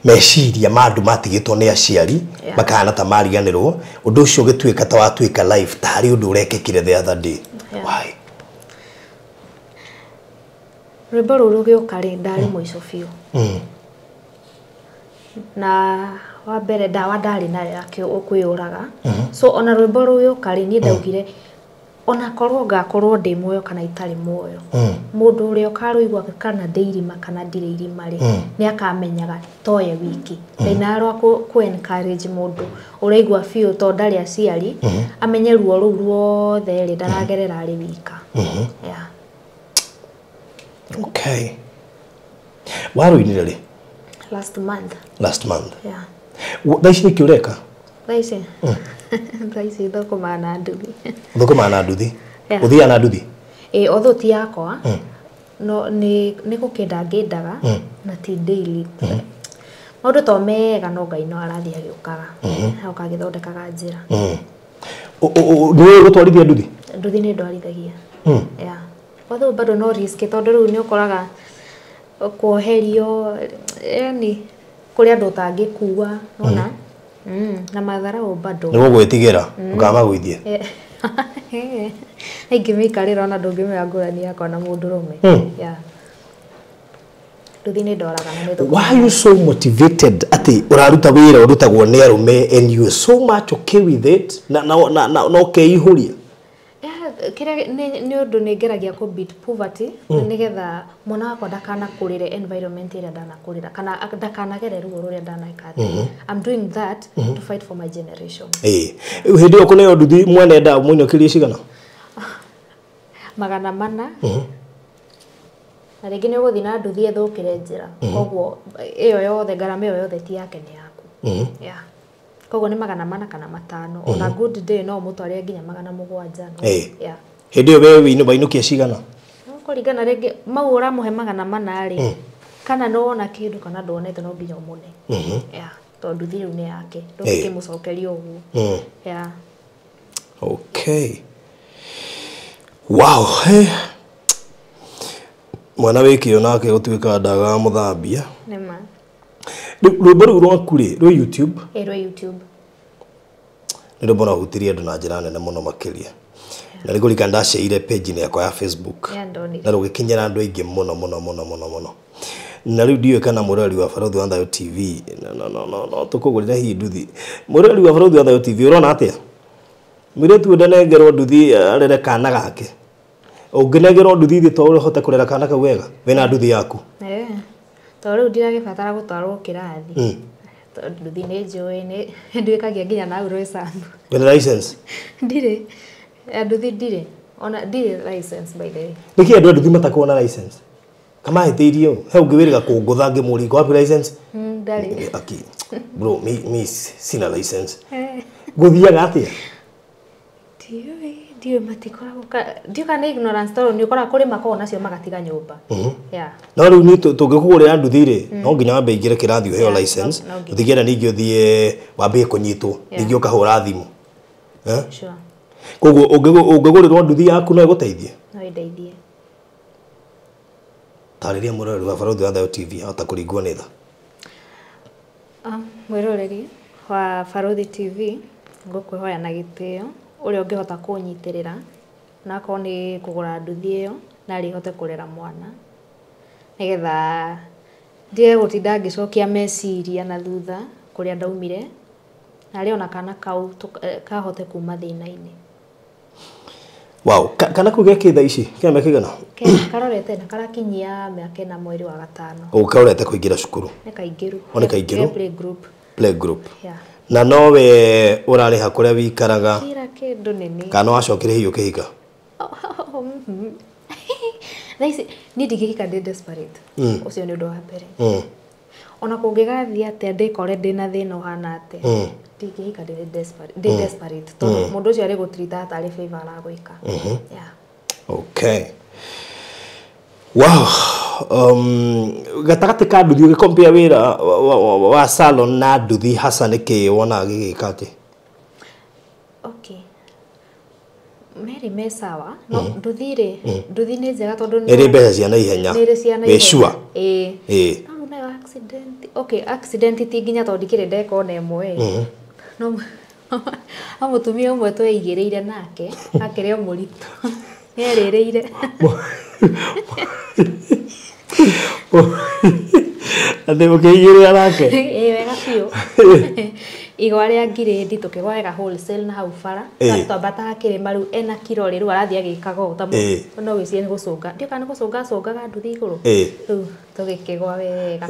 meciria ma andũ matigĩtwo nĩ aciari makahana ta mariganĩrwo ũndũ ũcio ũgĩtuĩka ta watuĩka life ta harĩ ũndũ ũrekĩkire the other day why rwĩmbo rũu rũgĩũka rĩ ndarĩ mũico biũ na wa mbere ndawa ndarĩ nayo kwĩyũraga so ona rwĩmbo rũu rũgĩũka rĩ niĩ ndaugire ona korwo ngakorwo ndi muoyo kana itari muoyo mundu uria ukaruigwa kana ndeirima kana ndireirima ri ni akamenyaga toye wiki ndainarwa ku encourage mundu uraigwa fio to ndari aciari amenye ruo ru ruothe ri ndaragerera ari wika yeah. Okay. Waruinire ri? Last month. Yeah. Thaici kiureka? Thaici. Thaici thokoma na nduthi. Thokoma na nduthi? Uthia na nduthi? Otho ti yakwa. No ni gukenda ngendaga na ti daily. Maundu to mega no Ngai no arathi agiukaga. Hauka githondekaga njira. Ni gutwarithia nduthi? Nduthi ni ndwarithagia. Yeah. Otho bado no risk tondu riu ni ukoraga kuoherio yani kuri andu tangikuwa nona na madhara bado ni gugwitigira ukama gwithie ingimikarira ona ndungimea ngurani yakwa na mundu rume yeah nduthi ndoraga na nithu. Why are you so motivated ati uraruta wira urutagwo ni arume and you are so much okay with it na ukeihuria? Kira ni undu ni ngeragia ku beat poverty nigetha mwana wakwa ndakana kurire environment ira ndana kurira kana ndakana gere ruo ruria ndana ikati. I'm doing that to fight for my generation. Hindi yo kuneyo nduthi mwana enda munyo kiria cigana? 400 na rĩngĩ nĩ ũgũthiĩ na nduthi ĩthũkĩre njĩra koguo ĩyo yothe ngarama ĩyo yothe ti yake nĩ yaku yeah koguo nĩ 400 kana 5 ona good day no mũtware nginya 700 yeah hĩndĩ ĩyo we wĩinũkia cigana? Kũringana rĩngĩ mau ũramũhe 400 rĩ kana no ona kĩndũ kana ndonete no nginya ũmũne yeah tondũ nduthi rĩu nĩ yake ndũngĩmũcokeria ũguo yeah. Okay. Wow. Mwana wiki onake gutuika ndaga muthambia. Nema. Rwimbo rũu rwaku rĩ rwa YouTube? Rwa YouTube. Nĩ rwimbo rwahutirie andũ na njĩra nene mũno makĩria. Na rĩgũrika ndaceire page -inĩ yakwa ya Facebook. Na rũgĩkinyĩra andũ aingĩ mũno. Na rĩu ndiũĩ kana mũrori wa Barũthi wa Thayũ TV no tũkũgũrĩra hihi nduthi. Mũrori wa Barũthi wa Thayũ TV ũrona atĩa? Mũirĩtu ndenengerwo nduthi arere kana gake. Ũngĩnengerwo nduthi thĩ to ũhote kũrera kana kau wega wĩna nduthi yaku. To rĩu ndiragĩbatara gũtwarwo kĩrathi. Nduthi nĩ njũĩ nĩ ndwĩkagia nginya na urũ sambu. Wĩna license? Ndirĩ. Nduthi ndirĩ. Ona ndirĩ license by the way. Nĩkĩ andũ nduthi matakuona na license? Kama hĩtĩirio he ũngĩwĩrĩga kũngũtha ngĩmũri kwa license? Ndarĩ. Aki. Bro, me sina license. Gũthiaga atĩa? Ndiyo matikoragwo ndiyo kana ignorance toro ni ukora kuri makoo nacio magatiga nyumba yeah no riu ni tungikugurira nduthi ri no nginya wambe ingire kirathi uheo license uthigera ningi uthie wambe kunyitwo ningi ukahura thimu sure koguo ungigurirwo nduthi yaku no iguteithie no ideithie tariria murori wa Barũthi wa Thayũ TV hota kũringwo nĩ tha mwiroreri wa Barũthi TV ngũkwĩhoya na gĩtĩo uria ungihota kunyitirira na ko ni kugura nduthi iyo na ri hote kurera mwana nigetha ndie gutinda ngicokia meciria na thutha kuria ndaumire na ri ona kana kau kahote kuma thina-ini. Wow, kana kuge kitha ici kĩame kĩgana? Karorete na karakinyia mĩaka na mweri wa 5. Ukarorete kũingĩra cukuru? Nĩ kaingĩru. Ona kaingĩru? Play group. Yeah. Na nowe urariha kuria wikaraga? Kira kindu nini. Kana wacokire hiyo kihika? Thaisi ni ndigihika ndi desperate. Ucio ni undu wa mbere. Ona kungigathia ate ndikore ndina thina uhana ate. Ndigihika ndi desperate. Tondu mundu ucio ari gutrita atari favor aragwika. Yeah. Okay. Wow. Gatagati ka nduthi ugicompare wira wa salon na nduthi hasa niki wona gigika ati? Okay. Meri mesawa no nduthi ri nduthi ni njega tondu ni ri mbeca cia na ihenya we sure no na accident okay accident ti nginya to ndikire ndeka ona emwe no amutumia umwe tweigiriire nake akirio muritu nerireire ande ukigirira nake wega biũ igwa rĩa ngirĩndi tũkĩgwega wholesale na hau bara twambata kĩrĩma rĩu ena kiro rĩu arathiĩ agĩkaga ũũ ta no wĩcie nĩ gũcũnga ndioka nĩ gũcũngaga nduthi igũrũ rĩu tũgĩkĩgwa wega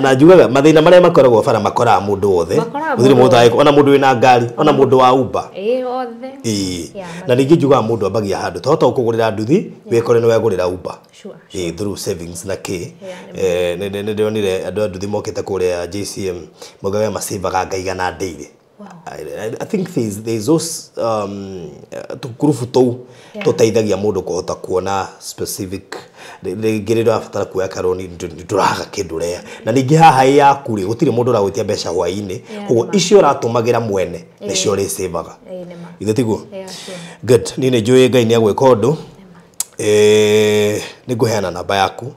na njugaga mathĩna marĩa makoragwo bara makoraga mũndũ wothe gũtirĩ mũndũ ona mũndũ wĩna ngari ona mũndũ wa Uber othe na ningĩ njugaga mũndũ ambagia handũ tohota kũgũrĩra nduthi wĩkore nĩ wagũrĩra Uber through savings na kĩ nĩ ndonire andũ a nduthi mokĩte kũrĩa JCM mogaga macivaga ngaigana daily. I think there's those tukurubu tou tũteithagia mũndũ kũhota kuona specific ngĩrĩra abatara kuoya karoni ndũraga kĩndũ rĩa na ningĩ haha yaku rĩ gũtirĩ mũndũ ũragũtia mbeca hwaĩ-inĩ koguo icio ũratũmagĩra mwene nĩcio rĩ savaga ithe tiguo good niĩ nĩ njũĩ Ngai nĩ agwĩka ũndũ nĩ ngũheana namba yaku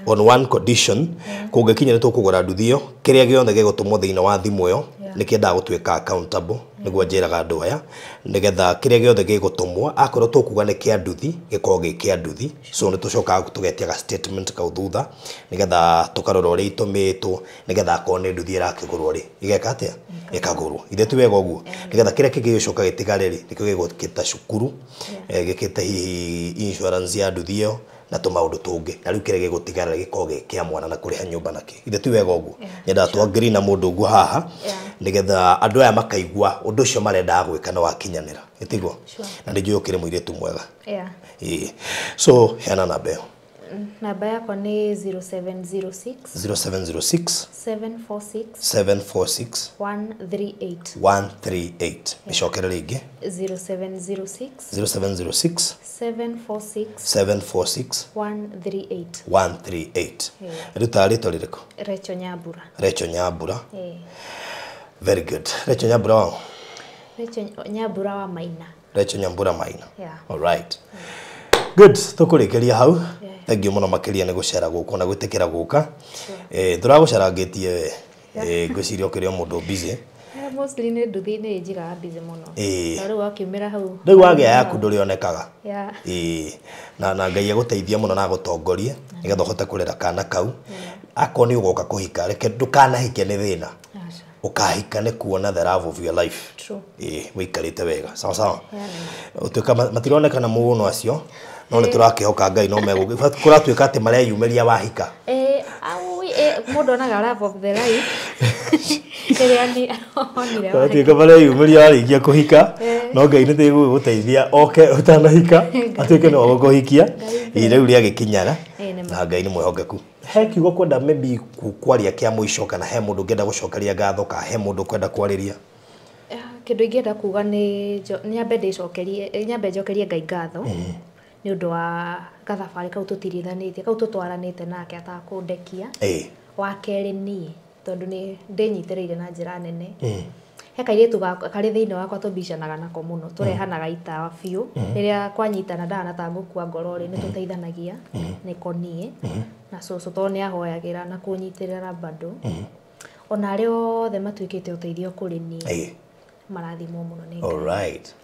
on one condition kũngĩkinya nĩ tũkũgũra nduthi ĩyo kĩrĩa gĩothe gĩgũtũmwo thĩinĩ wa thimũ ĩyo nĩkĩendaga gũtuĩka accountable nĩguo njĩraga andũ aya nĩgetha kĩrĩa gĩothe gĩgũtũmwo akorwo tũkuga nĩ kĩa nduthi gĩkorwo gĩ kĩa nduthi so nĩ tũcokaga tũgetia ga statement kau thutha nĩgetha tũkarora ũrĩa itũmĩtwo nĩgetha akorwo nĩ nduthi ĩrakĩgũrwo rĩ igeka atĩa ĩkagũrwo ithe ti wega ũguo nĩgetha kĩrĩa kĩngĩ gĩcoka gĩtigare rĩ nĩkĩo gĩgũkĩta cukuru gĩkĩte hihi insurance ya nduthi ĩyo na tũmaũndũ tũngĩ na rĩu kĩrĩa gĩgũtigara gĩkorwo gĩ kĩa mwana na kũrĩha nyũmba nakĩ ithe ti wega ũguo nyendaga tũangĩri na mũndũ ũguo haha nĩgetha andũ aya makaigua ũndũ ũcio marendaga gwĩka na wakinyanĩra ĩtiguo na nĩ njũĩ ũkĩrĩ mũirĩtu mwega so heana namba ĩyo namba yakwa nĩ 0706 746 138 mĩcokere rĩngĩ 0706 746 138 rĩu tarĩtwa rĩrĩkũ Recho Nyambura very good Recho Nyambura wao Recho Nyambura Maina all right good tũkũrĩkĩria hau thank you mũno makĩria nĩ gũcera gũkũ na gwĩtĩkĩra gũka tũragũcarangĩtie ngwĩciria ũkĩrĩ mũndũ busy mostly nĩ nduthi nĩ njĩraga busy mũno rĩu wakiumĩra hau rĩu wagĩa yaku ndũrĩonekaga na Ngai agũteithie mũno na agũtongorie nĩgetha ũhote kũrera kana kau akorwo nĩ ũgoka kũhika reke ndũkanahike nĩ thĩna ukahika nĩ kuona the love of your life wĩikarĩte wega sawa ũtuĩka matironekana mũno acio no nĩ tũrakĩhoka Ngai no megũgĩ kũratuĩka atĩ mareyumĩria wahika mũndũ onaga love of the life kĩrĩa nĩ onire tũratuĩka mareyumĩria warĩkia kũhika no Ngai nĩ tũgũgũteithia oke ũtanahika atuĩke no gũkũhikia rĩu rĩagĩkinyara na Ngai nĩ mwĩhokeku he kiugo kwenda maybe kwaria kĩa mũico kana he mũndũ ũngĩenda gũcokeria ngatho kana he mũndũ kwenda kwarĩria kĩndũ ingĩenda kuga nĩ nyambe njokerie Ngai ngatho nĩ ũndũ wa gathabarĩ kau tũtirithanĩtie kau tũtwaranĩte nake atakũndekia wa kerĩ niĩ tondũ nĩ ndĩnyitĩrĩire na njĩra nene he kairĩtu karĩ thĩinĩ wakwa tũbicanaga nako mũno tũrehanaga itawa biũ rĩrĩa kwanyitana ndana ngũkua ngoro rĩ nĩ tũteithanagia nĩko niĩ na cũcũ tondũ nĩ ahoyagĩra na kũnyitĩrĩra bado ona arĩa othe matuĩkĩte ũteithio kũrĩ niĩ marathimwo mũno nĩ Ngai. Alright.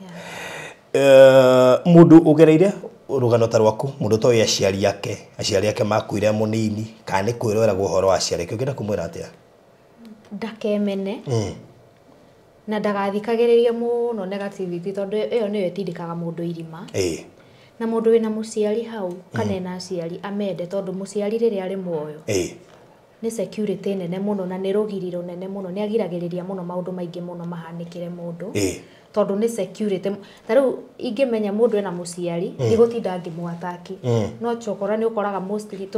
Mũndũ ũgereire rũgano ta rwaku mũndũ toĩ aciari ake makuire mũnini kana nĩ kwĩrorera ũhoro wa aciari ake ũngĩenda kũmwĩra atĩa ndakemene na ndagathikagĩrĩrie mũno negativity tondũ ĩyo nĩyo ĩtindĩkaga mũndũ irima na mũndũ wĩna mũciari hau kana ena aciari amende tondũ mũciari rĩrĩa arĩ muoyo nĩ security nene mũno na nĩ rũgiriro nene mũno nĩ agiragĩrĩria mũno maũndũ maingĩ mũno mahanĩkĩre mũndũ tondũ nĩ security tarĩu ingĩmenya mũndũ ena mũciari ndigũtinda ngĩmwataki no chokora nĩ ũkoraga mostly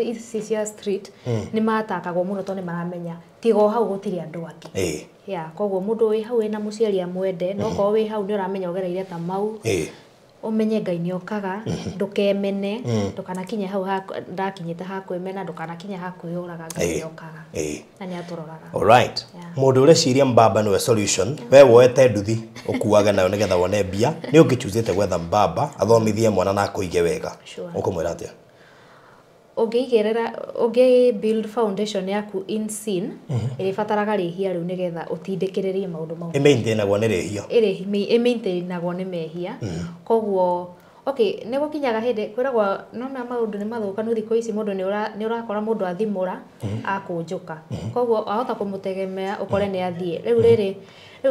ici cia street nĩ matakagwo mũno tondũ nĩ maramenya tigo hau gũtirĩ andũ angĩ koguo mũndũ wĩ hau ena mũciari amwende no korwo wĩ hau nĩ ũramenya ũgereire ta mau umenye Ngai nĩ okaga ndũkemene ndũkanakinya hau ndakinyĩte ha kwĩmena ndũkanakinya ha kwĩyũraga Ngai nĩ okaga na nĩ atũroraga. Alright mũndũ ũreciria mbamba nĩwe solution we woete nduthi ũkuaga nayo nĩgetha wone mbia nĩ ũngĩchuzĩte gwetha mbamba athomithie mwana na akũige wega ũkũmwĩra atĩa ũngĩ build foundation yaku in sin ĩrĩbataraga rĩhia rĩu nĩgetha ũtindĩkĩrĩrie maũndũ mau ĩmaintainagwo nĩ rĩhia ĩmaintainagwo nĩ mehia koguo Okay, nego kinyaga hinde kwiragwo nona maundu ni mathukanu thikũ ici mundu ni urakora mundu athimura akunjuka koguo ahota kumutegemea ukore ni athie riu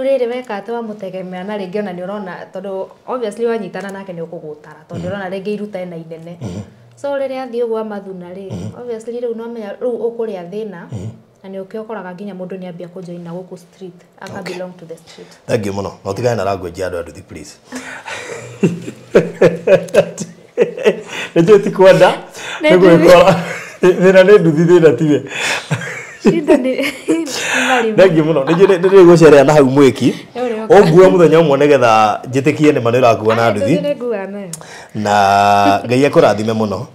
riri weka ate wa mutegemea na ringi ona ni urona tondu obviously wanyitana nake ni ukugutara tondu urona ringi iruta ena inene so riri athie gwa mathuna ri obviously riu no menya riu ukuria thina na ni ukiokoraga nginya mundu ni ambia kujoina guku street aka belong to the street. Thank you muno no tigane na language ado aduthi please. Ndio tikwenda nigwikora thina ni nduthi thina tiwe shida ni mali. Thank you muno ndio gucerea na hau mwiki oguo muthenya umwe nigetha njitikie ni manira kuwa na nduthi na ngai akurathime muno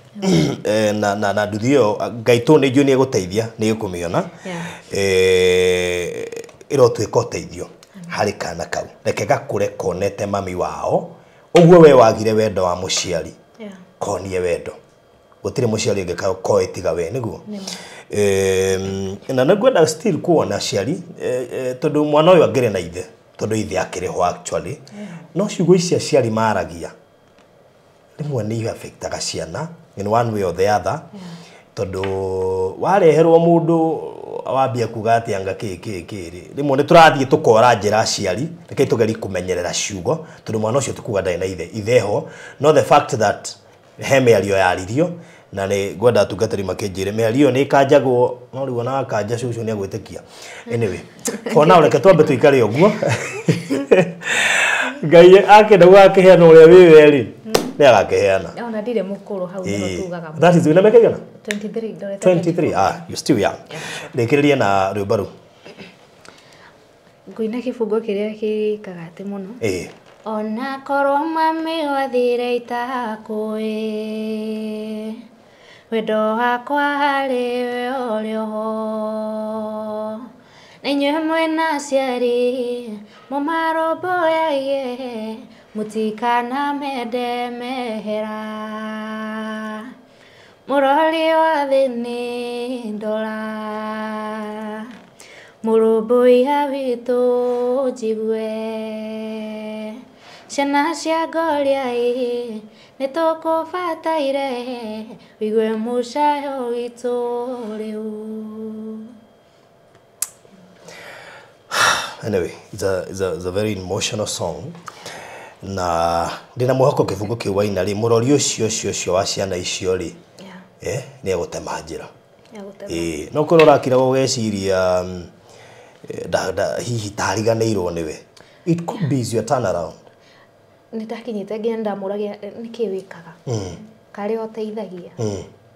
na nduthi yo ngai tu ni juni guteithia ni gukumiona irotwika uteithio hari kana kau reke gakure konete mami wao oguo we wagire wendo wa muciari konie wendo gutire muciari ngeka ko itiga we niguo na nagwenda still kuona ciari tondu mwana uyu angire na ithe tondu ithe akiriho actually no ciugo icia ciari maragia rimwe ni affectaga ciana in one way or the other tondu wareherwo mundu wambia kuga ati anga kiri rimwe ni turathie tukora njira ciari reke tugeri kumenyerera ciugo tondu mwana ucio tukuga ndai na itheho no the fact that heme alio yaririo na ni gwenda tungatari makenjire meario ni kanjagwo no riu na kanja cucu ni agwitikia anyway for now reke twambe tuikare uguo ngai akenda gwakiheana uria wiwe ri ni agakiheana ona ndire mukuru hau no tugaga that is wina mekegana 23 you still young rekiriria na rwimbaru nguina kifungo kiria kirikaga ati muno ona korwo mami wathire itakui wendo wakwa harĩ we ũrĩho na inyuĩ mwĩna ciari mũmarũmbũyagie mũtikanamende mehera mũrori wa thĩ nĩ ndora mũrũmbũiya witũ njigue ciana cia ngoriai nĩtũkũbataire wĩgue mũcayo witũ rĩu. Anyway, it's a very emotional song na ndina muhoko kifungo kiwaina ri murori ucio wa ciana icio ri ni egutema njira no kurora kira gugeciria hihi tariganirwo niwe it could be your turn around nitakinyite nginya ndamuragia niki wikaga kari oteithagia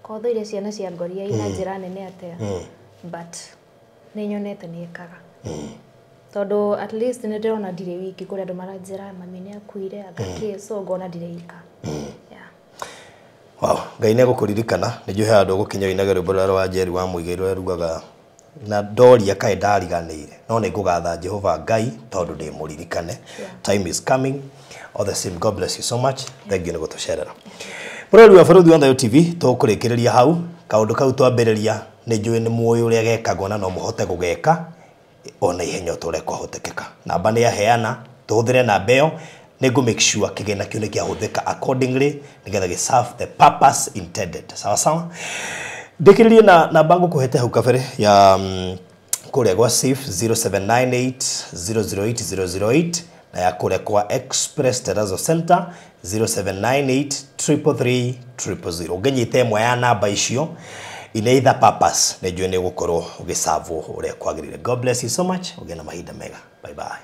kotho ile ciana cia ngoria ina njira nene atea but ninyonete niekaga tondu at least ni ndirona ndire wiki kuri andu maranjira mami ni akuire agaki so ngona ndire ika wow ngai ne gukuririkana ni juhe andu gukinya inage rwimbo rwa Njeri wa Muigĩrĩru rugaga na doria kai ndariganire no ni ngugatha Jehova Ngai tondu ndi muririkane time is coming all the same. God bless you so much. Thank you ni gutucerera Murori wa Baruthi wa Thayo TV tukurikiriria hau kaundu kau twambiriria ni njui ni muoyo uria gekagwo na no muhote gugeka ona ihenya tore kwahotekeka namba ni yaheana tuhuthire namba iyo ni go make sure kigena kiu ni kiahuthika accordingly nigetha gi serve the purpose intended sawa sawa ndikiririe na namba ngukuhete hau kabere ya kuria gwa safe 0798008008 na ya kuria kwa Express Terazo Center 0798333000 ungenyite imwe ya namba icio in either purpose ne njui ni gukorwo ugisavwo uria kwagirire. God bless you so much. Ugena mahinda mega. Bye bye.